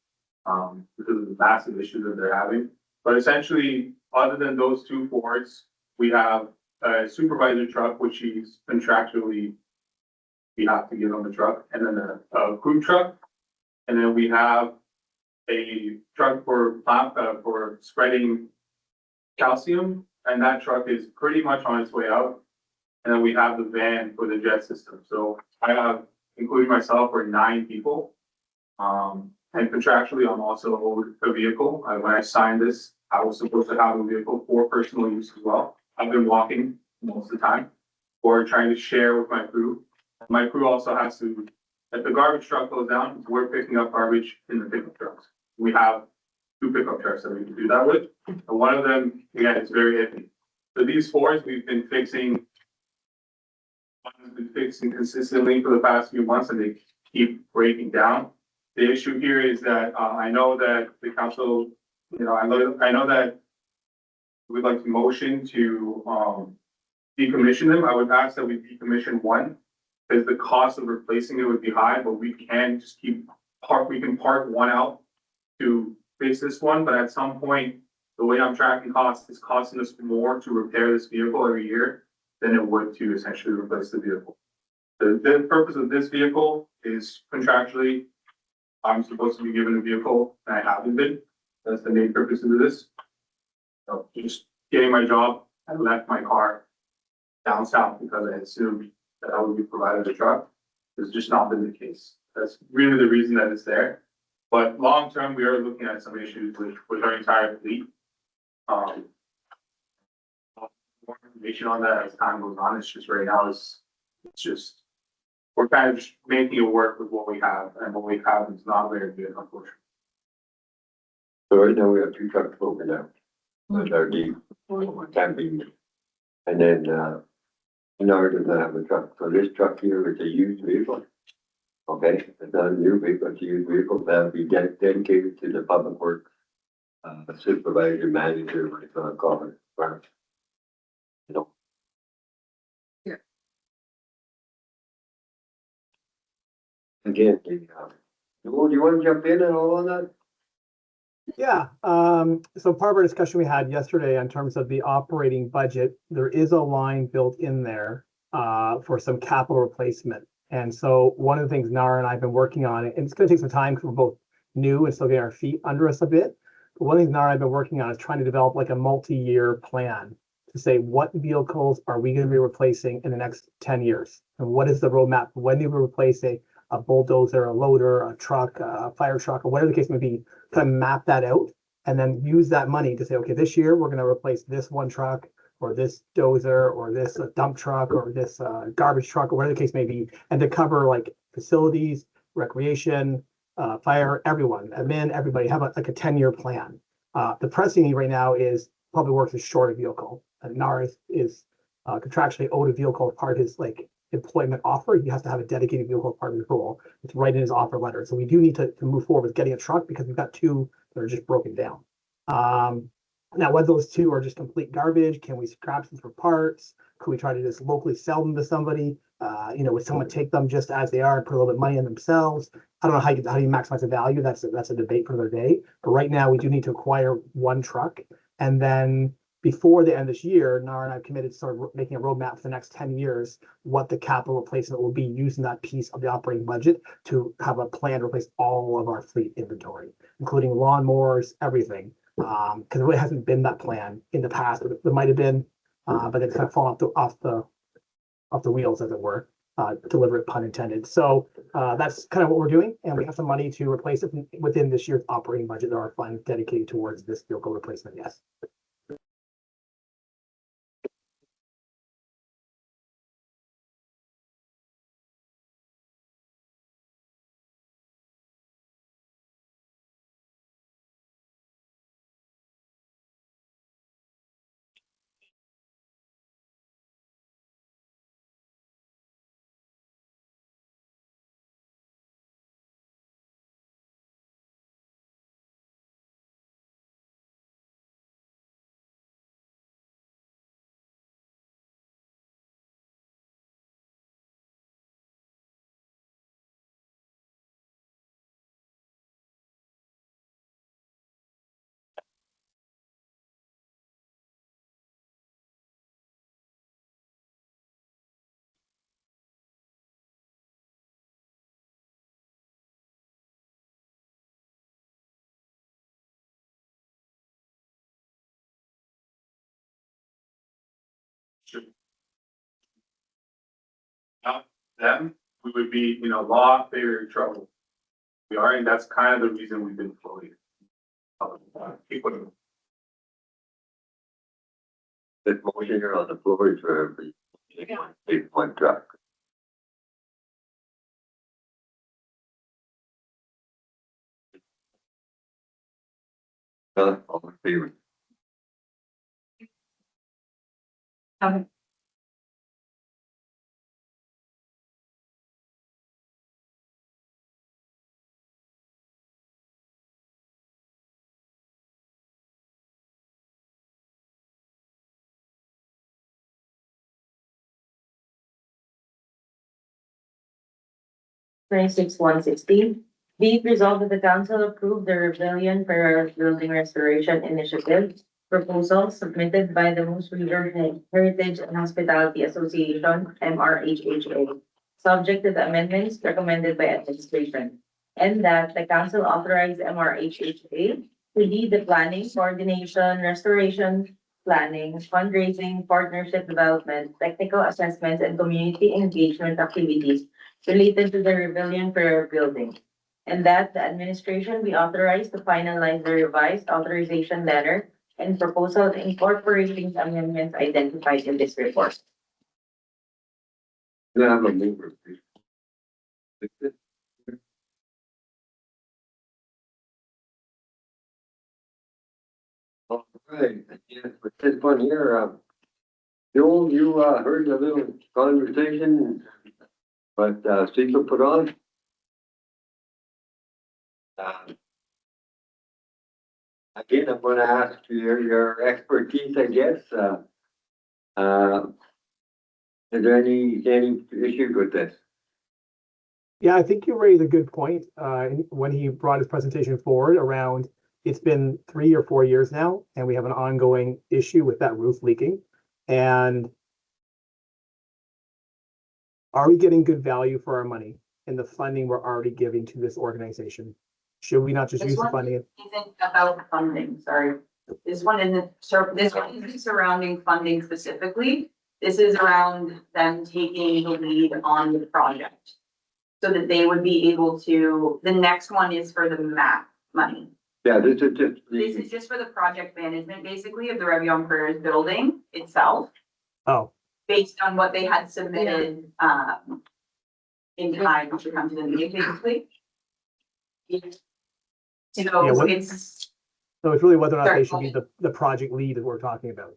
because of the massive issues that they're having. But essentially, other than those two Fords, we have a supervisor truck, which is contractually we have to get on the truck, and then a crew truck. And then we have a truck for spreading calcium, and that truck is pretty much on its way out. And then we have the van for the jet system. So I have, including myself, we're 9 people. And contractually, I'm also owed a vehicle. When I signed this, I was supposed to have a vehicle for personal use as well. I've been walking most of the time, or trying to share with my crew. My crew also has to, if the garbage truck goes down, we're picking up garbage in the pickup trucks. We have 2 pickup trucks that we can do that with. And one of them, again, is very heavy. So these Fords we've been fixing consistently for the past few months, and they keep breaking down. The issue here is that I know that the council, I know that we'd like to motion to decommission them. I would ask that we decommission one, because the cost of replacing it would be high, but we can just we can park one out to fix this one, but at some point, the way I'm tracking costs, it's costing us more to repair this vehicle every year than it would to essentially replace the vehicle. The purpose of this vehicle is contractually, I'm supposed to be given a vehicle, and I haven't been. That's the main purpose of this. So just getting my job, I left my car down south because I assumed that I would be provided a truck. It's just not been the case. That's really the reason that it's there. But long term, we are looking at some issues with our entire fleet. More information on that as time goes on. It's just right now it's just, we're kind of just making it work with what we have, and what we have is not very good, unfortunately.
So right now we have 2 trucks broken down. With our deep camping. And then, Menard does not have a truck. So this truck here is a used vehicle. Okay, it's not a new vehicle, it's a used vehicle. That'll be dedicated to the public works. Supervisor, manager, what it's gonna call it. Right. You know.
Yeah.
Again, do you want to jump in and all on that?
Yeah, so part of our discussion we had yesterday in terms of the operating budget, there is a line built in there for some capital replacement. And so one of the things Nara and I have been working on, and it's gonna take some time because we're both new and still getting our feet under us a bit. But one of the things Nara and I have been working on is trying to develop like a multi-year plan to say what vehicles are we gonna be replacing in the next 10 years? And what is the roadmap? When do we replace a bulldozer, a loader, a truck, a fire truck, or whatever the case may be, kind of map that out and then use that money to say, okay, this year we're going to replace this one truck or this dozer or this dump truck or this garbage truck or whatever the case may be, and to cover like facilities, recreation, fire, everyone, admin, everybody, have like a 10-year plan. The pressing need right now is Public Works is short a vehicle. And NAR is contractually owed a vehicle as part of his like employment offer. He has to have a dedicated vehicle as part of his role. It's right in his offer letter. So we do need to move forward with getting a truck because we've got 2 that are just broken down. Now, whether those 2 are just complete garbage, can we scrap them for parts? Could we try to just locally sell them to somebody? Would someone take them just as they are and put a little bit of money in themselves? I don't know how you maximize the value. That's a debate for another day. But right now, we do need to acquire 1 truck, and then before the end of this year, Nara and I have committed to sort of making a roadmap for the next 10 years, what the capital replacement will be using that piece of the operating budget to have a plan to replace all of our fleet inventory, including lawnmowers, everything. Because it really hasn't been that plan in the past. There might have been, but it's kind of fallen off the wheels, as it were. Deliberate pun intended. So that's kind of what we're doing, and we have some money to replace it within this year's operating budget. There are funds dedicated towards this vehicle replacement. Yes.
Without them, we would be in a lot bigger trouble. We are, and that's kind of the reason we've been floating.
The motion here on the floor is for big 1 truck. All in favor?
Okay. (26-116). Be it resolved that the council approve the Rebellion for Building Restoration Initiative proposal submitted by the Moosonee Heritage and Hospitality Association, MRHHA, subject to the amendments recommended by administration. And that the council authorize MRHHA to lead the planning, coordination, restoration, planning, fundraising, partnership development, technical assessments, and community engagement activities related to the Rebellion for Building. and that the administration be authorized to finalize the revised authorization letter and proposal incorporating the amendments identified in this report.
Can I have a mover, please? All right, yes, with this one here, Joel, you, heard a little conversation, but, Cecil put on. Again, I'm gonna ask your expertise, I guess, is there any issues with this?
Yeah, I think you raised a good point when he brought his presentation forward around it's been 3 or 4 years now, and we have an ongoing issue with that roof leaking. And are we getting good value for our money in the funding we're already giving to this organization? Should we not just
This
use the
one
funding?
isn't about funding, sorry. This one isn't, so this one isn't surrounding funding specifically. This is around them taking the lead on the project. So that they would be able to, the next one is for the MAP money.
Yeah, this is just
This is just for the project management, basically, of the Revion Prairies building itself,
Oh,
based on what they had submitted, in time to come to the meeting, basically.
Yeah,
So
what-
it's,
so it's really whether or not
Sorry,
they should be the project lead that we're talking about.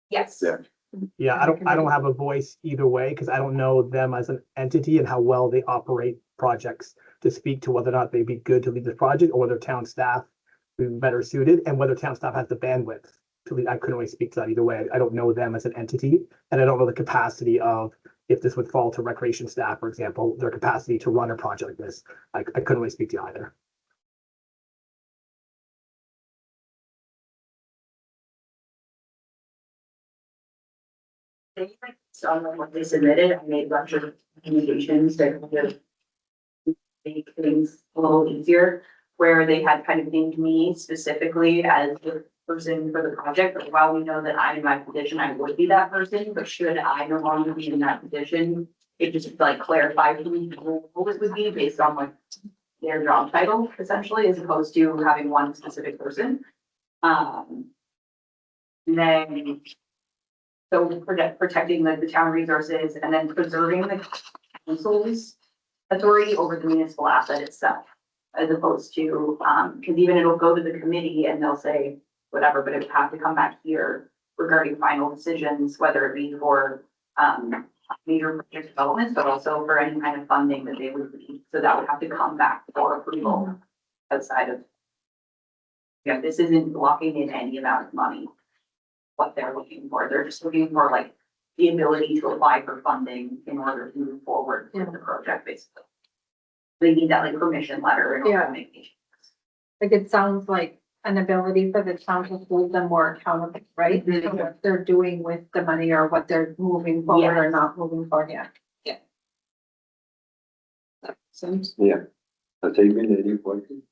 yes.
Yeah.
Yeah, I don't have a voice either way because I don't know them as an entity and how well they operate projects to speak to whether or not they'd be good to lead the project or whether town staff would be better suited and whether town staff has the bandwidth to lead. I couldn't really speak to that either way. I don't know them as an entity and I don't know the capacity of if this would fall to recreation staff, for example, their capacity to run a project like this. I couldn't really speak to either.
They like, on what they submitted, I made a bunch of communications that would make things a little easier, where they had kind of named me specifically as the person for the project, but while we know that I'm in my position, I would be that person, but should I no longer be in that position, it just like clarified who it would be based on like their job title, essentially, as opposed to having one specific person. Then so protecting like the town resources and then preserving the council's authority over the municipal asset itself. As opposed to, because even it'll go to the committee and they'll say whatever, but it would have to come back here regarding final decisions, whether it be for major project developments, but also for any kind of funding that they would need. So that would have to come back for approval outside of. Yeah, this isn't blocking in any amount of money. What they're looking for. They're just looking for like the ability to apply for funding in order to move forward with the project, basically. They need that like permission letter in order to make these.
Like, it sounds like an ability for the town to hold them more accountable, right?
Mhm.
So what they're doing with the money or what they're moving forward or not moving forward, yeah. That makes sense.
Yeah. Has anyone any questions?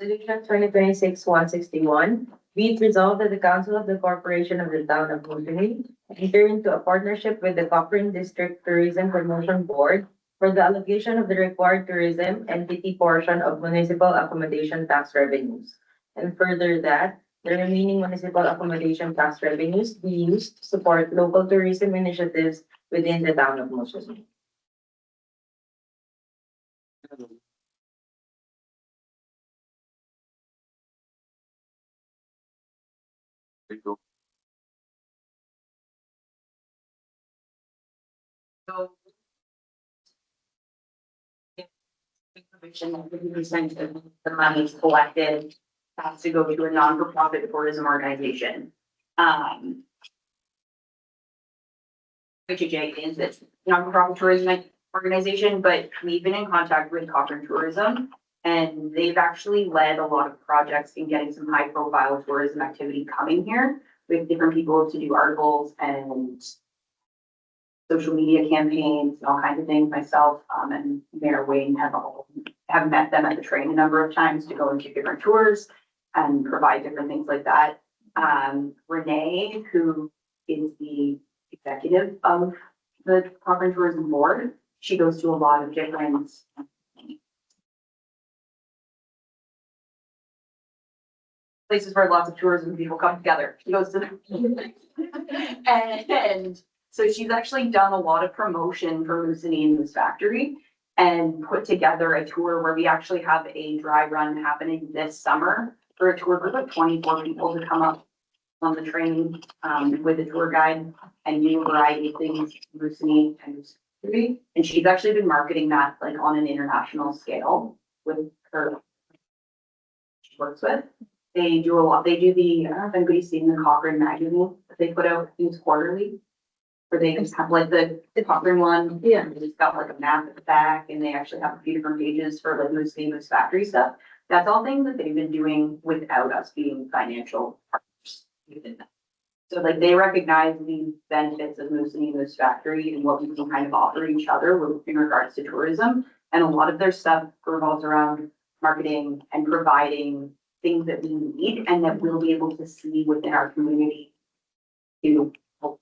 Resolution 2026-161, be it resolved that the Council of the Corporation of the Town of Moosonee enter into a partnership with the Cochrane District Tourism Promotion Board for the allocation of the required tourism entity portion of municipal accommodation tax revenues. And further that, the remaining municipal accommodation tax revenues be used to support local tourism initiatives within the town of Moosonee. So. Information that would be sent to the money is collected, has to go to a non-for-profit tourism organization. HJ is this non-for-profit tourism organization, but we've been in contact with Cochrane Tourism And they've actually led a lot of projects in getting some high profile tourism activity coming here with different people to do articles and social media campaigns and all kinds of things. Myself, and Mayor Wayne have met them at the train a number of times to go and do different tours and provide different things like that. Renee, who is the executive of the Cochrane Tourism Board, she goes to a lot of different places where lots of tourism people come together. She goes to them. And so she's actually done a lot of promotion for Moosonee and Moose Factory and put together a tour where we actually have a dry run happening this summer for a tour group of 24 people to come up on the train with a tour guide and do a variety of things, Moosonee and Moose Factory. And she's actually been marketing that like on an international scale with her she works with. They do a lot. They do the, I don't know if anybody's seen the Cochrane magazine that they put out, it's quarterly. Where they just have like the Cochrane one.
Yeah.
And it's got like a map at the back and they actually have a few different pages for like Moosonee, Moose Factory stuff. That's all things that they've been doing without us being financial partners within that. So like they recognize the benefits of Moosonee, Moose Factory and what we can kind of offer each other with in regards to tourism. And a lot of their stuff revolves around marketing and providing things that we need and that we'll be able to see within our community to help.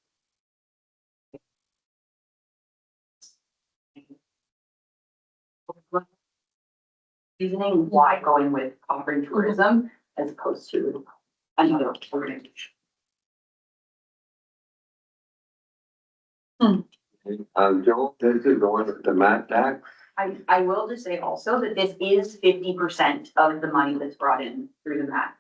Reasoning why going with Cochrane Tourism as opposed to another organization.
Joel, this is the one with the mat tax.
I will just say also that this is 50% of the money that's brought in through the MAC.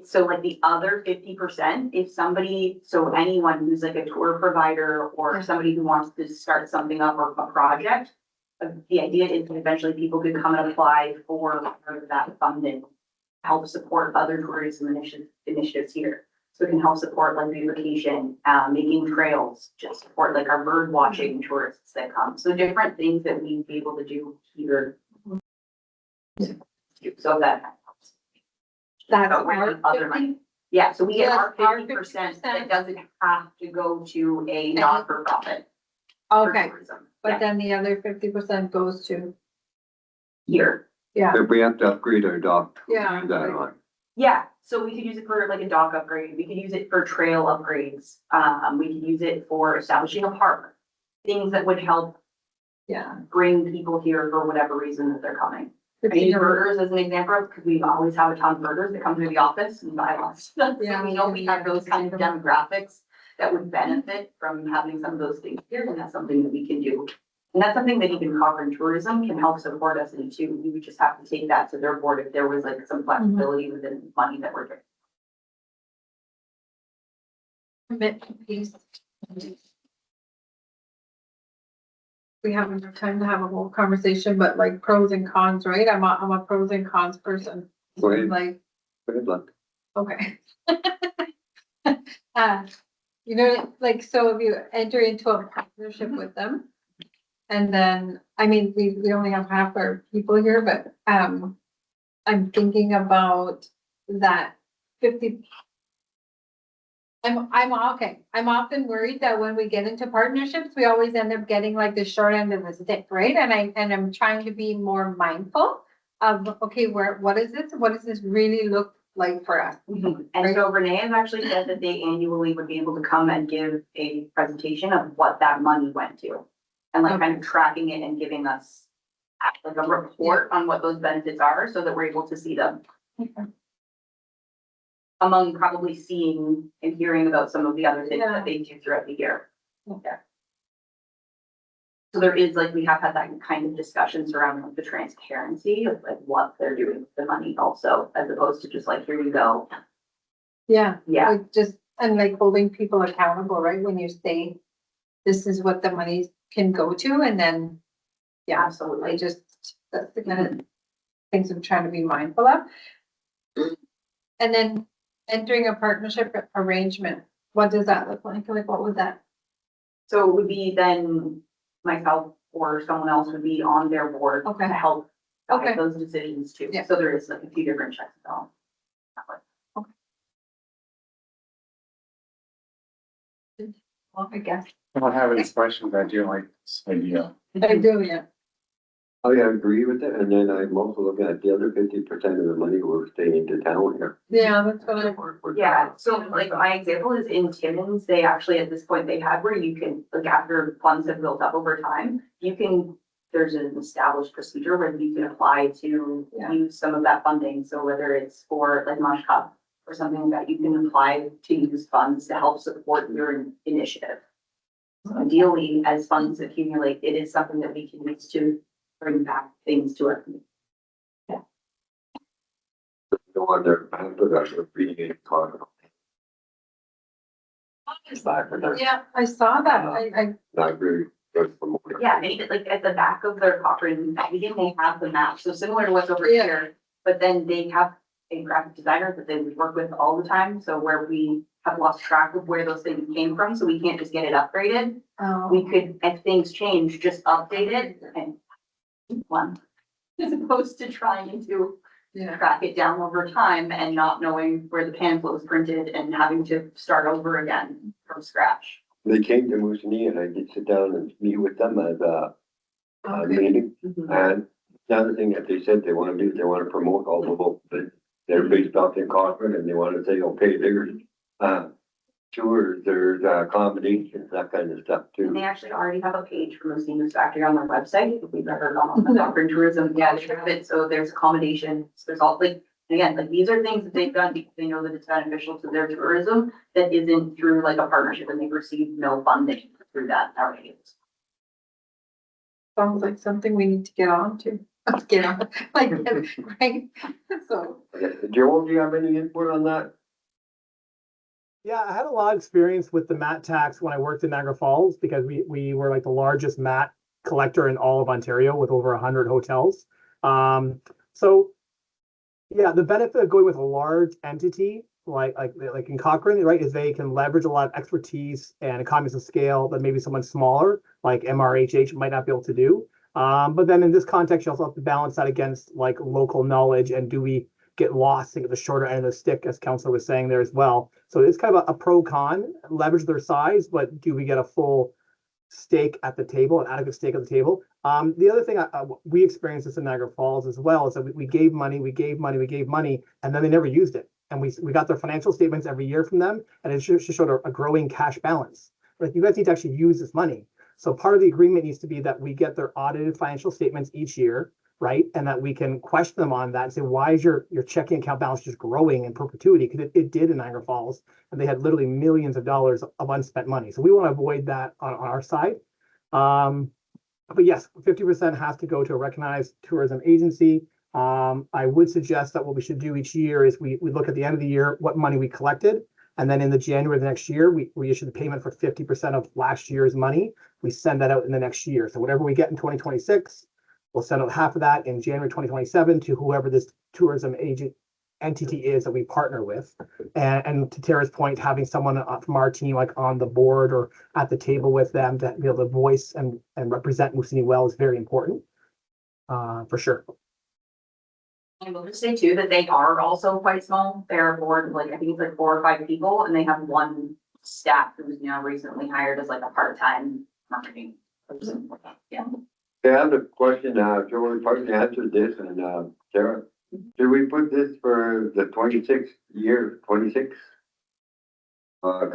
So like the other 50%, if somebody, so anyone who's like a tour provider or somebody who wants to start something up or a project, the idea is that eventually people could come and apply for part of that funding, help support other tourism initiatives here. So it can help support like beautification, making trails, just support like our bird watching tourists that come. So different things that we'd be able to do here. So that helps.
That's
But we're
our
with other
50?
money. Yeah, so we get
So
our
that's our
50%.
50%.
That doesn't have to go to a not-for-profit. for
Okay,
tourism.
but
Yeah,
then the other 50% goes to,
here.
yeah,
If we have to upgrade our dock.
Yeah.
That on.
Yeah, so we could use it for like a dock upgrade, we could use it for trail upgrades, we could use it for establishing a park. Things that would help
yeah.
bring people here for whatever reason that they're coming. I
Fifty
use
or-
burgers as an example, because we always have a ton of burgers that come through the office and buy lots. So
Yeah,
we know we have those kind of demographics that would benefit from having some of those things here, and that's something that we can do. And that's something that even Cochrane Tourism can help support us in too. We would just have to take that to their board if there was like some flexibility within the money that we're getting.
Commit piece. We haven't had time to have a whole conversation, but like pros and cons, right? I'm a pros and cons person.
Go ahead.
Like,
Good luck.
okay. You know, like, so if you enter into a partnership with them. And then, I mean, we only have half our people here, but, I'm thinking about that 50. I'm okay. I'm often worried that when we get into partnerships, we always end up getting like the short end of the stick, right? And I'm trying to be more mindful of, okay, what is this? What does this really look like for us?
And so Renee has actually said that they annually would be able to come and give a presentation of what that money went to. And like kind of tracking it and giving us like a report on what those benefits are so that we're able to see them. Among probably seeing and hearing about some of the other things that they do throughout the year. Okay. So there is like, we have had that kind of discussion surrounding like the transparency of like what they're doing with the money also, as opposed to just like, here you go.
Yeah.
Yeah.
Like just, and like holding people accountable, right? When you say, this is what the money can go to, and then, yeah,
Absolutely.
that's the kind of things I'm trying to be mindful of. And then entering a partnership arrangement, what does that look like? Like, what would that?
So it would be then myself or someone else would be on their board
Okay.
to help
Okay.
those decisions too.
Yeah.
So there is like a few different checks going.
Well, I guess.
I don't have any questions. I do like this idea.
I do, yeah.
I agree with it, and then I'm also looking at the other 50% of the money we're staying to town here.
Yeah, that's what I.
Yeah, so like my example is in Timmins, they actually at this point they have where you can, like after funds have built up over time, you can, there's an established procedure where you can apply to
Yeah.
use some of that funding. So whether it's for like Mosh Cup or something that you can apply to use funds to help support your initiative. So ideally, as funds accumulate, it is something that we can use to bring back things to our community.
No wonder, I have to go reading it, talking about
Yeah, I saw that. I,
not really good for more.
Yeah, and even like at the back of their Cochrane meeting, they have the map, so similar to what's over
Yeah.
here. But then they have a graphic designer that they work with all the time, so where we have lost track of where those things came from, so we can't just get it upgraded. We could, if things change, just update it and one. As opposed to trying to
yeah.
track it down over time and not knowing where the pamphlet was printed and having to start over again from scratch.
They came to Moosonee and I did sit down and meet with them at a meeting. And another thing that they said they want to do, they want to promote all the local, they're based off in Cochrane and they want to say, okay, there's tours, there's accommodations, that kind of stuff
And
too.
they actually already have a page for Moosonee Factory on their website, if we've ever gone on the Cochrane tourism, yeah, they have it, so there's accommodations, there's all, like, again, like, these are things that they've done because they know that it's beneficial to their tourism, that isn't through like a partnership and they've received no funding through that already.
Sounds like something we need to get on to. Get on, like, right? So,
Okay. Joel, do you have any input on that?
Yeah, I had a lot of experience with the mat tax when I worked in Niagara Falls because we were like the largest mat collector in all of Ontario with over 100 hotels. So yeah, the benefit of going with a large entity like in Cochrane, right, is they can leverage a lot of expertise and economies of scale that maybe someone smaller like MRHH might not be able to do. But then in this context, you also have to balance that against like local knowledge and do we get lost and get the shorter end of the stick, as Councilor was saying there as well. So it's kind of a pro con, leverage their size, but do we get a full stake at the table, an adequate stake at the table? The other thing we experienced this in Niagara Falls as well is that we gave money, and then they never used it. And we got their financial statements every year from them, and it just showed a growing cash balance. Like, you guys need to actually use this money. So part of the agreement needs to be that we get their audited financial statements each year, right? And that we can question them on that and say, why is your checking account balance just growing in perpetuity? Because it did in Niagara Falls, and they had literally millions of dollars of unspent money. So we want to avoid that on our side. But yes, 50% has to go to a recognized tourism agency. I would suggest that what we should do each year is we look at the end of the year, what money we collected. And then in the January of the next year, we issue the payment for 50% of last year's money. We send that out in the next year. So whatever we get in 2026, we'll send out half of that in January 2027 to whoever this tourism agent entity is that we partner with. And to Tara's point, having someone from our team like on the board or at the table with them to be able to voice and represent Moosonee well is very important, for sure.
I will just say too, that they are also quite small. They're a board, like, I think it's like 4 or 5 people, and they have one staff who's now recently hired as like a part-time marketing person. Yeah.
I have a question, Joel partly answered this, and Sarah, should we put this for the 26th year, 26? Cause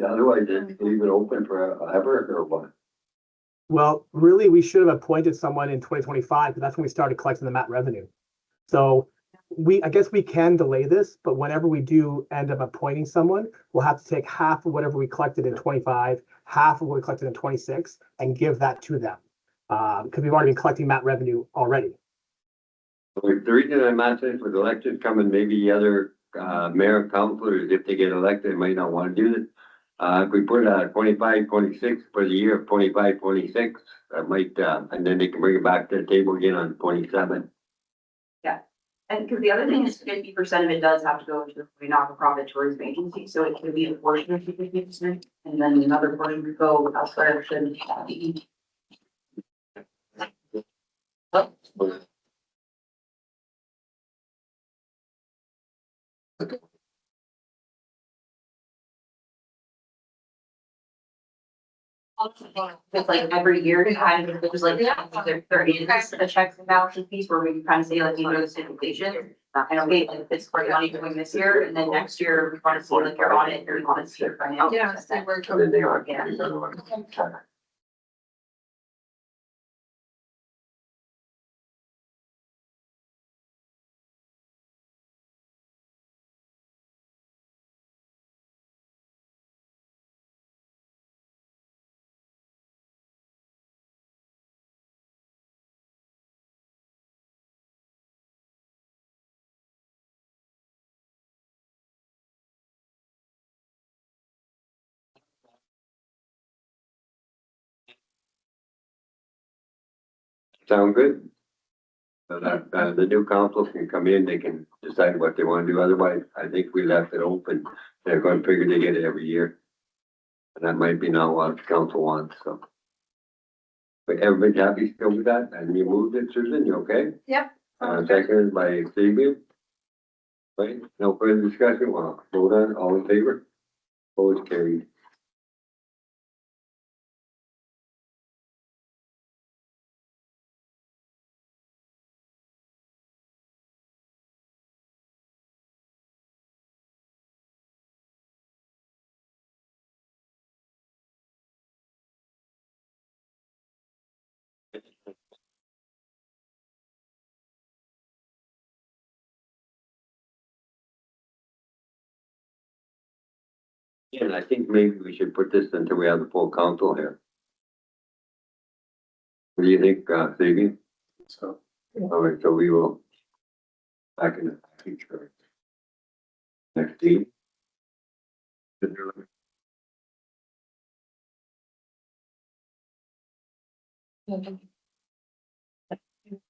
otherwise it's leave it open for ever or what?
Well, really, we should have appointed someone in 2025, because that's when we started collecting the mat revenue. So I guess we can delay this, but whenever we do end up appointing someone, we'll have to take half of whatever we collected in 25, half of what we collected in 26, and give that to them. Because we've already been collecting mat revenue already.
The reason I'm asking for the elections coming, maybe the other mayor and councilors, if they get elected, might not want to do this. If we put 25, 26 for the year of 25, 26, that might, and then they can bring it back to the table again on 27.
And because the other thing is 50% of it does have to go to the not-for-profit tourism agency, so it could be a portion of 50%, and then another portion could go elsewhere, should be. It's like every year, kind of, there's like, there is a checks and balances piece where we can kind of say like, what are the stipulations? And okay, like this, we're only doing this year, and then next year, we want to see like your audit, or you want to see your financial.
Yeah, see where it
Then they are.
Yeah.
Sound good? So that, the new council can come in, they can decide what they wanna do, otherwise, I think we left it open. They're gonna figure they get it every year. And that might be not what the council wants, so. But everybody's happy still with that, and you moved it, Susan, you okay?
Yep. sounds good.
Seconded by Xavier. Right, no further discussion, well, vote on, all in favor? Opposed, carried. And I think maybe we should put this until we have the full council here. What do you think, Xavier?
So.
All right, so we will. Back in the future. Next team.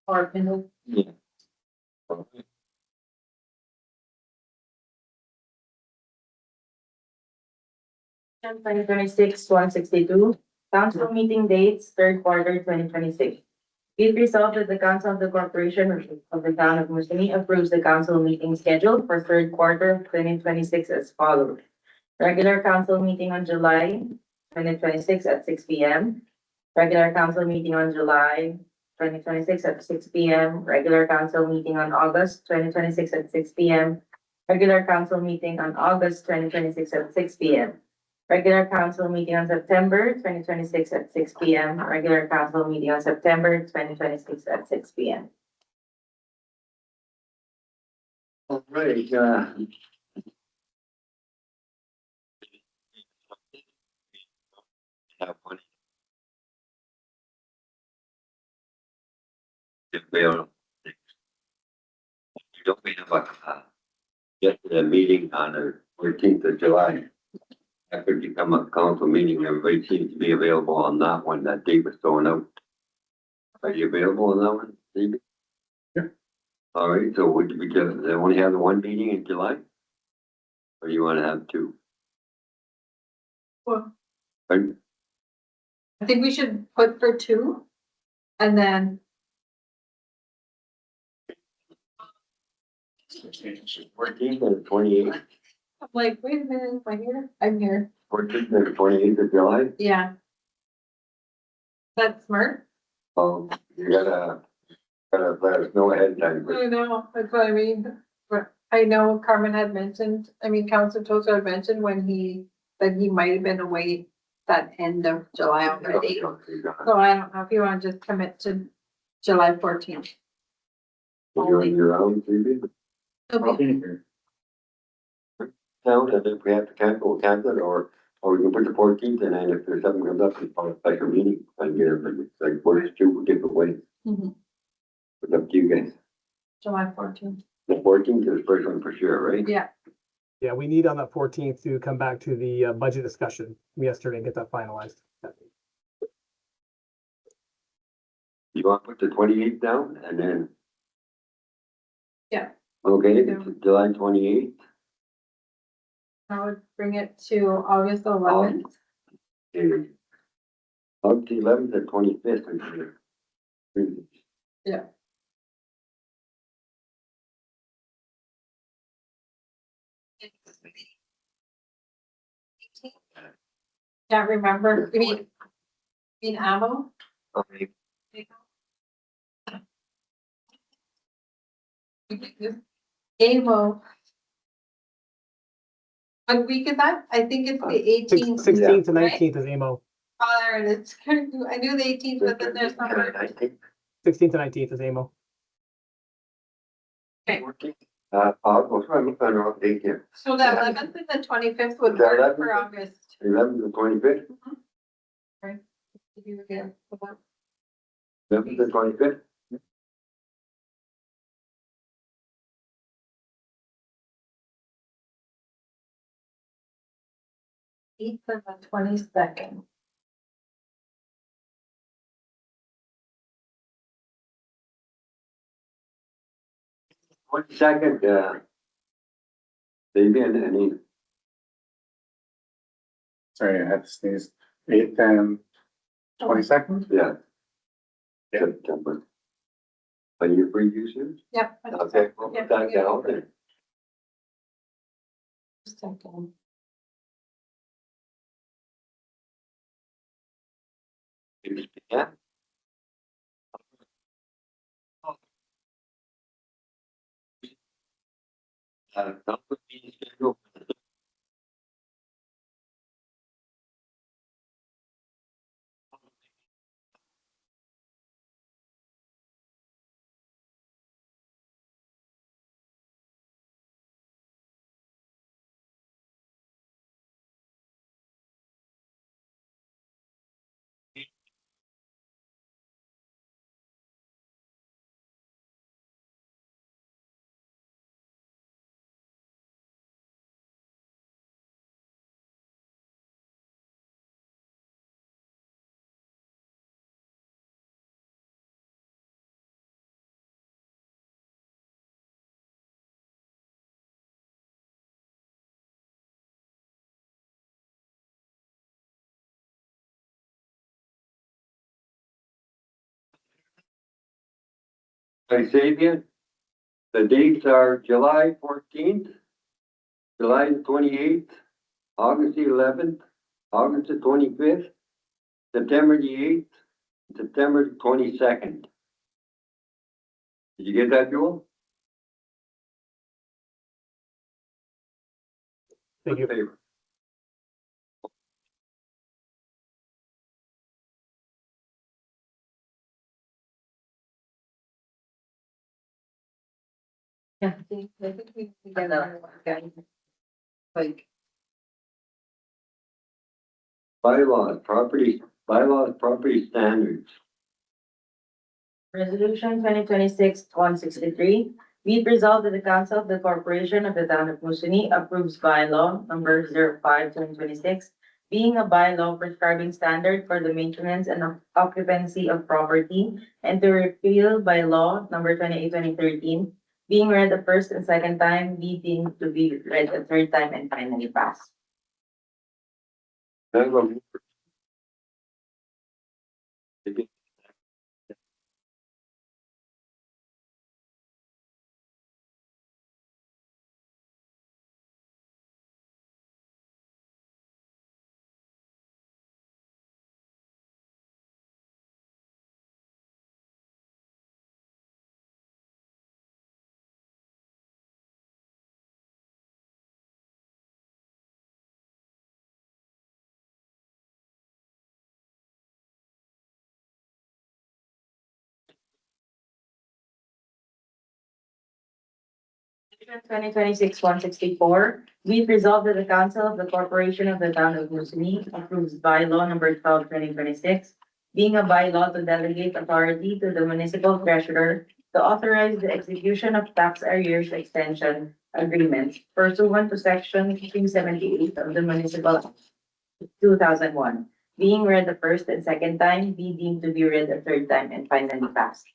Or, you know,
Yeah.
2026, 162, council meeting dates, third quarter, 2026. Be it resolved that the council of the corporation of the town of Moosonee approves the council meeting schedule for third quarter, 2026 as follows. Regular council meeting on July 2026 at 6 p.m. Regular council meeting on July 2026 at 6 p.m. Regular council meeting on August 2026 at 6 p.m. Regular council meeting on August 2026 at 6 p.m. Regular council meeting on September 2026 at 6 p.m. Regular council meeting on September 2026 at 6 p.m.
All right, have one. If we are. You don't have get the meeting on the 14th of July. That could become a council meeting, everybody seems to be available on that one, that date was thrown out. Are you available on that one, Stevie?
Yeah.
All right, so would we just, they only have the one meeting in July? Or you wanna have two?
Well,
Pardon?
I think we should put for two. And then,
14th and 28th,
I'm like, wait a minute, am I here? I'm here.
14th and 28th of July?
Yeah. That's smart.
You gotta let us know ahead of time.
I know, that's what I mean. But I know Carmen had mentioned, I mean, Council Tozer had mentioned when that he might have been away that end of July already. So I don't know if you want to just commit to July 14th.
You're on your own, Stevie?
I'll be here.
Town, and if we have to cancel, we'll cancel it, or we can put the 14th, and then if there's something comes up, we call a special meeting, and get everybody, it's like, works two different ways.
Mhm.
It's up to you guys.
July 14th.
The 14th is the first one for sure, right?
Yeah.
Yeah, we need on that 14th to come back to the budget discussion from yesterday and get that finalized.
You want to put the 28th down, and then?
Yeah.
Okay,
Yeah.
it's July 28th.
I would bring it to August 11th.
And August 11th and 25th are here.
Yeah. Can't remember. You mean ammo?
Okay.
Ammo. What week is that? I think it's the 18th.
16th to 19th is AMO.
Oh, there it is. I knew the 18th, but then there's something.
16th to 19th is AMO.
I'll go try and find out date here.
So the 11th and the 25th would
The
work
11th?
for August.
11th to 25th,
If you were good with that.
11th to 25th.
Eighth and the 22nd.
22nd, Fabian, any,
Sorry, I had to sneeze. 8th and 22nd?
yeah.
Yeah.
September. Are you free users?
Yep.
Okay, we'll put that down then.
Second.
Yeah. That would be scheduled. Hey, Fabian, the dates are July 14th, July 28th, August 11th, August 25th, September 8th, September 22nd. Did you get that, Joel?
Thank you.
Favor.
Yeah. I think we can get that one again. Like,
Bylaws, property standards.
Resolution 2026-163, be it resolved that the Council of the Corporation of the Town of Moosonee approves bylaw number 05/2026, being a bylaw prescribing standard for the maintenance and occupancy of property, and to repeal by law number 28/2013, being read the first and second time, be deemed to be read a third time and finally passed.
Can I have a mover?
Resolution 2026-164, be it resolved that the Council of the Corporation of the Town of Moosonee approves bylaw number 12/2026, being a bylaw to delegate authority to the municipal treasurer to authorize the execution of tax arrears extension agreements pursuant to section 278 of the Municipal Act 2001, being read the first and second time, be deemed to be read a third time and finally passed.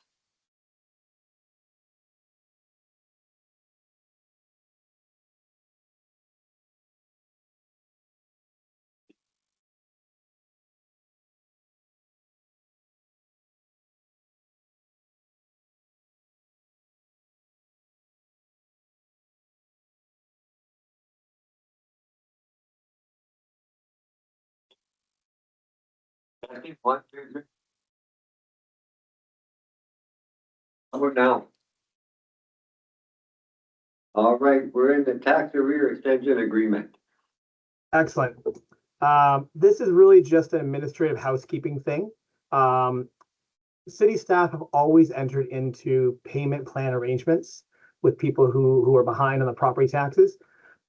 I think 1, 2, 3. How about now? All right, we're in the tax arrear extension agreement.
Excellent. This is really just an administrative housekeeping thing. City staff have always entered into payment plan arrangements with people who are behind on the property taxes.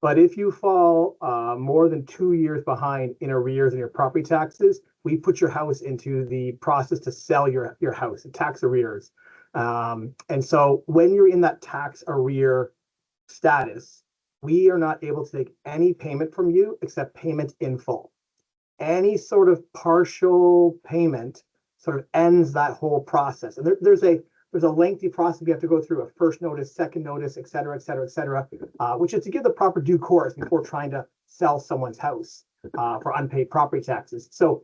But if you fall more than 2 years behind in arrears in your property taxes, we put your house into the process to sell your house, tax arrears. And so when you're in that tax arrear status, we are not able to take any payment from you except payment in full. Any sort of partial payment sort of ends that whole process. And there's a lengthy process you have to go through, a first notice, second notice, et cetera, et cetera, et cetera, which is to give the proper due course before trying to sell someone's house for unpaid property taxes. So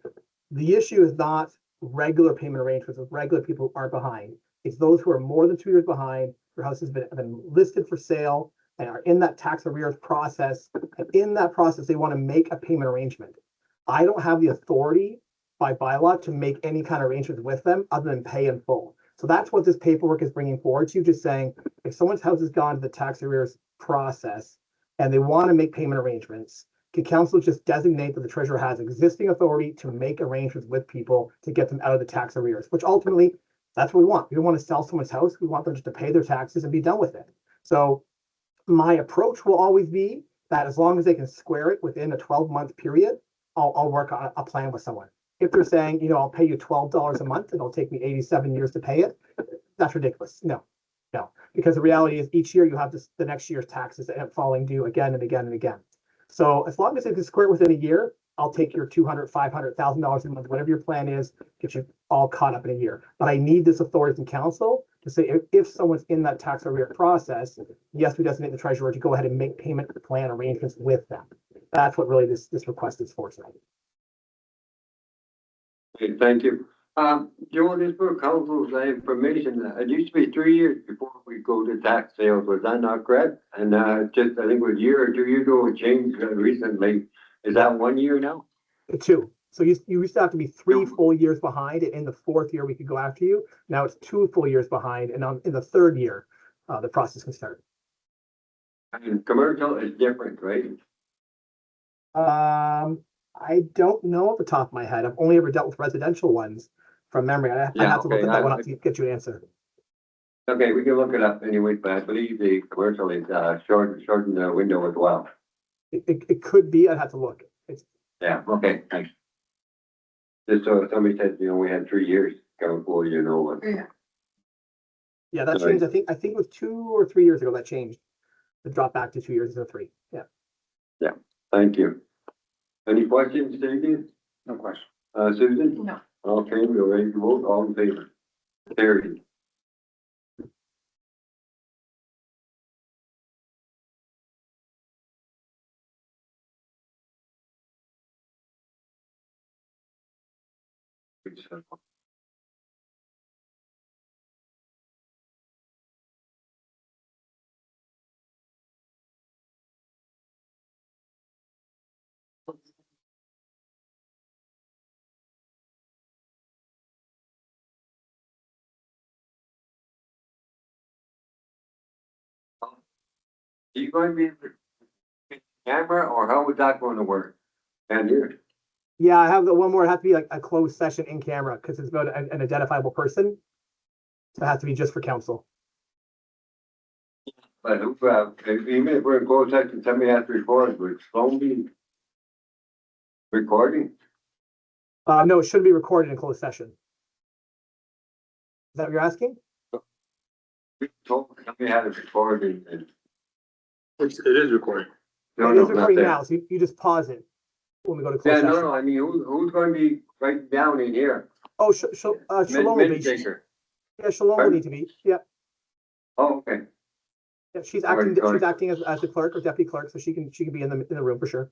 the issue is not regular payment arrangements with regular people who are behind. It's those who are more than 2 years behind, their house has been listed for sale and are in that tax arrears process. And in that process, they want to make a payment arrangement. I don't have the authority by bylaw to make any kind of arrangements with them other than pay in full. So that's what this paperwork is bringing forward to you, just saying, if someone's house has gone to the tax arrears process and they want to make payment arrangements, can council just designate that the treasurer has existing authority to make arrangements with people to get them out of the tax arrears, which ultimately, that's what we want. We don't want to sell someone's house. We want them just to pay their taxes and be done with it. So my approach will always be that as long as they can square it within a 12-month period, I'll work on a plan with someone. If they're saying, you know, I'll pay you $12 a month and it'll take me 87 years to pay it, that's ridiculous. No, because the reality is each year you have the next year's taxes that end up falling due again and again and again. So as long as they can square it within a year, I'll take your $200,000, $500,000 a month, whatever your plan is, get you all caught up in a year. But I need this authority from council to say if someone's in that tax arrear process, yes, we designate the treasurer to go ahead and make payment plan arrangements with them. That's what really this request is for tonight.
Okay, thank you. Joe, this for council's information, it used to be 3 years before we go to tax sales, was that not correct? And just, I think it was a year or 2 years ago, it changed recently. Is that 1 year now?
2. So you used to have to be 3 full years behind, and in the 4th year we could go after you. Now it's 2 full years behind, and in the 3rd year, the process can start.
And commercial is different, right?
I don't know off the top of my head. I've only ever dealt with residential ones from memory. I have to look at that one up to get you an answer.
Okay, we can look it up anyway, but I believe the commercial is shorten the window as well.
It could be. I'd have to look.
Yeah, okay, thanks. Just so somebody said, you know, we had 3 years going forward, you know.
Yeah, that
Sorry.
changed. I think it was 2 or 3 years ago that changed. It dropped back to 2 years instead of 3. Yeah.
Thank you. Any questions, Stevie?
No question.
Susan?
No.
Okay, we're ready to vote. All in favor? Carried. Are you going to be in camera or how is that going to work? And here,
Yeah, I have the one more. It has to be like a closed session in camera because it's about an identifiable person. So it has to be just for council.
but even if we're in closed session, somebody has to record, would phone be recording?
No, it shouldn't be recorded in closed session. Is that what you're asking?
We told somebody had to record and.
It is recorded.
No,
It
no,
is
not
recording
there.
now, so you just pause it when we go to
Yeah,
closed
no,
session.
no, I mean, who's going to be writing down in here?
Oh, Shalom will be.
Taker.
Yeah, Shalom will
Pardon?
need to be. Yeah,
Oh, okay.
yeah. She's
Sorry,
acting.
sorry.
She's acting as the clerk or deputy clerk, so she can be in the room for sure.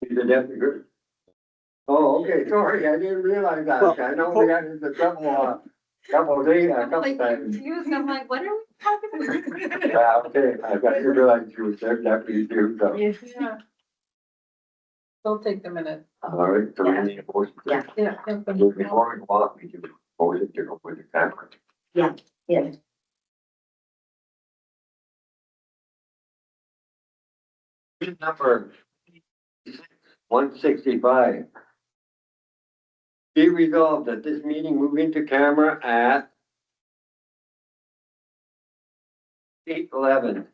He's a deputy clerk. Oh, okay, sorry, I didn't realize that.
Well,
I know we got into couple days, a
I'm
couple
like
times.
confused. I'm like, what are we talking about?
Yeah, okay, I got to realize she was their deputy too, so.
Yeah. They'll take the minute.
All right, so we need a motion.
Yeah.
Yeah.
Before we go off, we do motion to go with the camera.
Yes.
Number 165. Be resolved that this meeting move into camera at 8:11.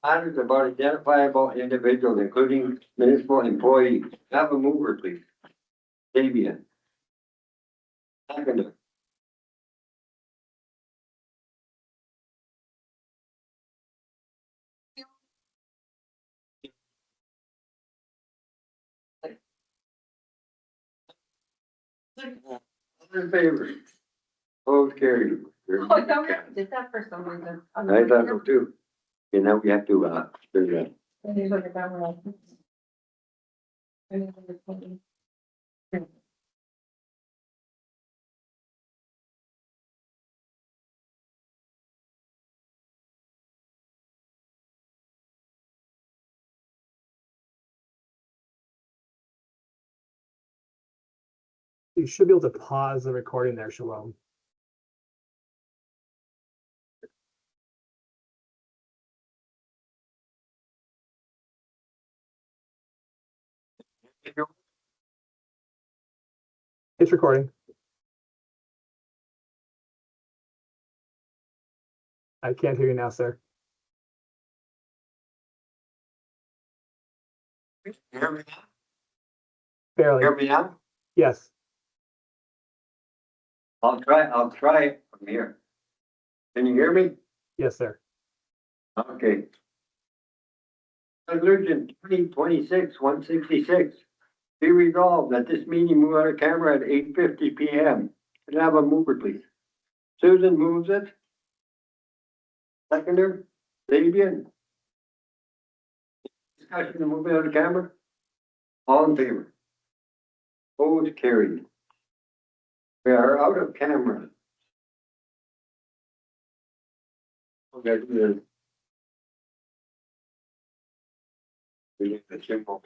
Matters about identifiable individuals, including municipal employees. Have a mover, please. Davian. Seconder. All in favor? Opposed, carried.
Oh, I thought we did that for some reason.
I thought so too. And now we have to, do that.
I need to look at that one. I need to look at that one.
You should be able to pause the recording there, Shalom. It's recording. I can't hear you now, sir.
Hear me now?
Barely.
Hear me now?
Yes.
I'll try it from here. Can you hear me?
Yes, sir.
Okay. Resolution 2026-166. Be resolved that this meeting move out of camera at 8:50 p.m. Can I have a mover, please? Susan moves it. Seconder, Fabian. Discussion to move out of camera. All in favor? Opposed, carried. We are out of camera. Okay, good. We need the symbol.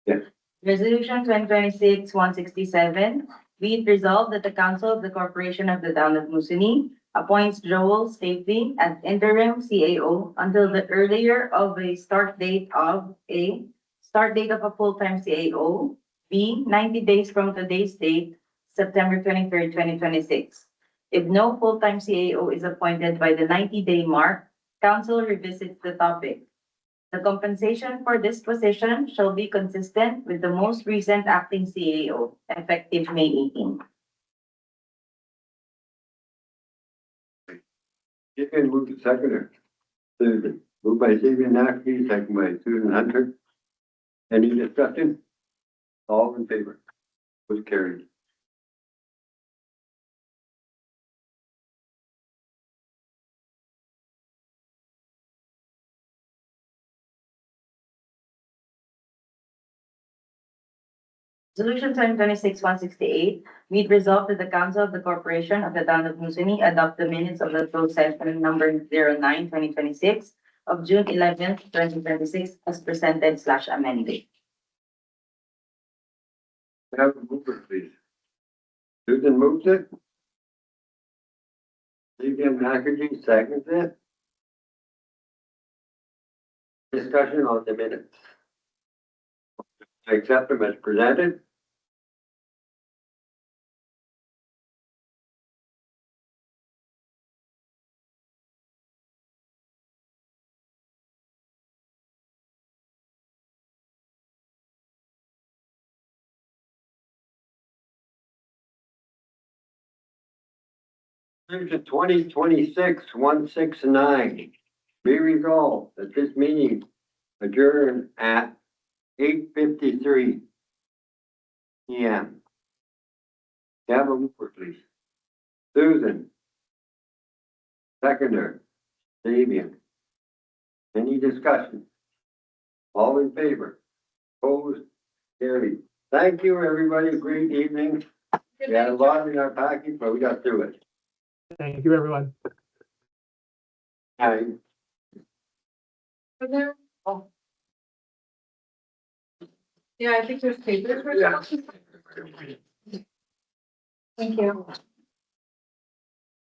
Yes.
Resolution 2026-167, be it resolved that the council of the corporation of the town of Moosonee appoints Joel Stately as interim CAO until the earlier of a start date of a full-time CAO, B, 90 days from today's date, September 23rd, 2026. If no full-time CAO is appointed by the 90-day mark, council revisits the topic. The compensation for this position shall be consistent with the most recent acting CAO, effective May 18.
Vivian moved to seconder. Susan, moved by Vivian Nakpi, second by Susan Hunter. Any discussion? All in favor? Was carried.
Resolution 2026-168, be it resolved that the council of the corporation of the town of Moosonee adopt the minutes of the closed session number 09/2026 of June 11th, 2026 as presented / amended.
Have a mover, please. Susan moves it. Vivian Nakpi seconds it. Discussion on the minutes. I accept them as presented. Resolution 2026-169. Be resolved that this meeting adjourn at 8:53 p.m. Have a mover, please. Susan. Seconder. Davian. Any discussion? All in favor? Opposed? Carried. Thank you, everybody. Great evening. We had a lot in our package, but we got through it.
Thank you, everyone.
Aye.
Are there? Oh. Yeah, I think there's papers. for that. Thank you.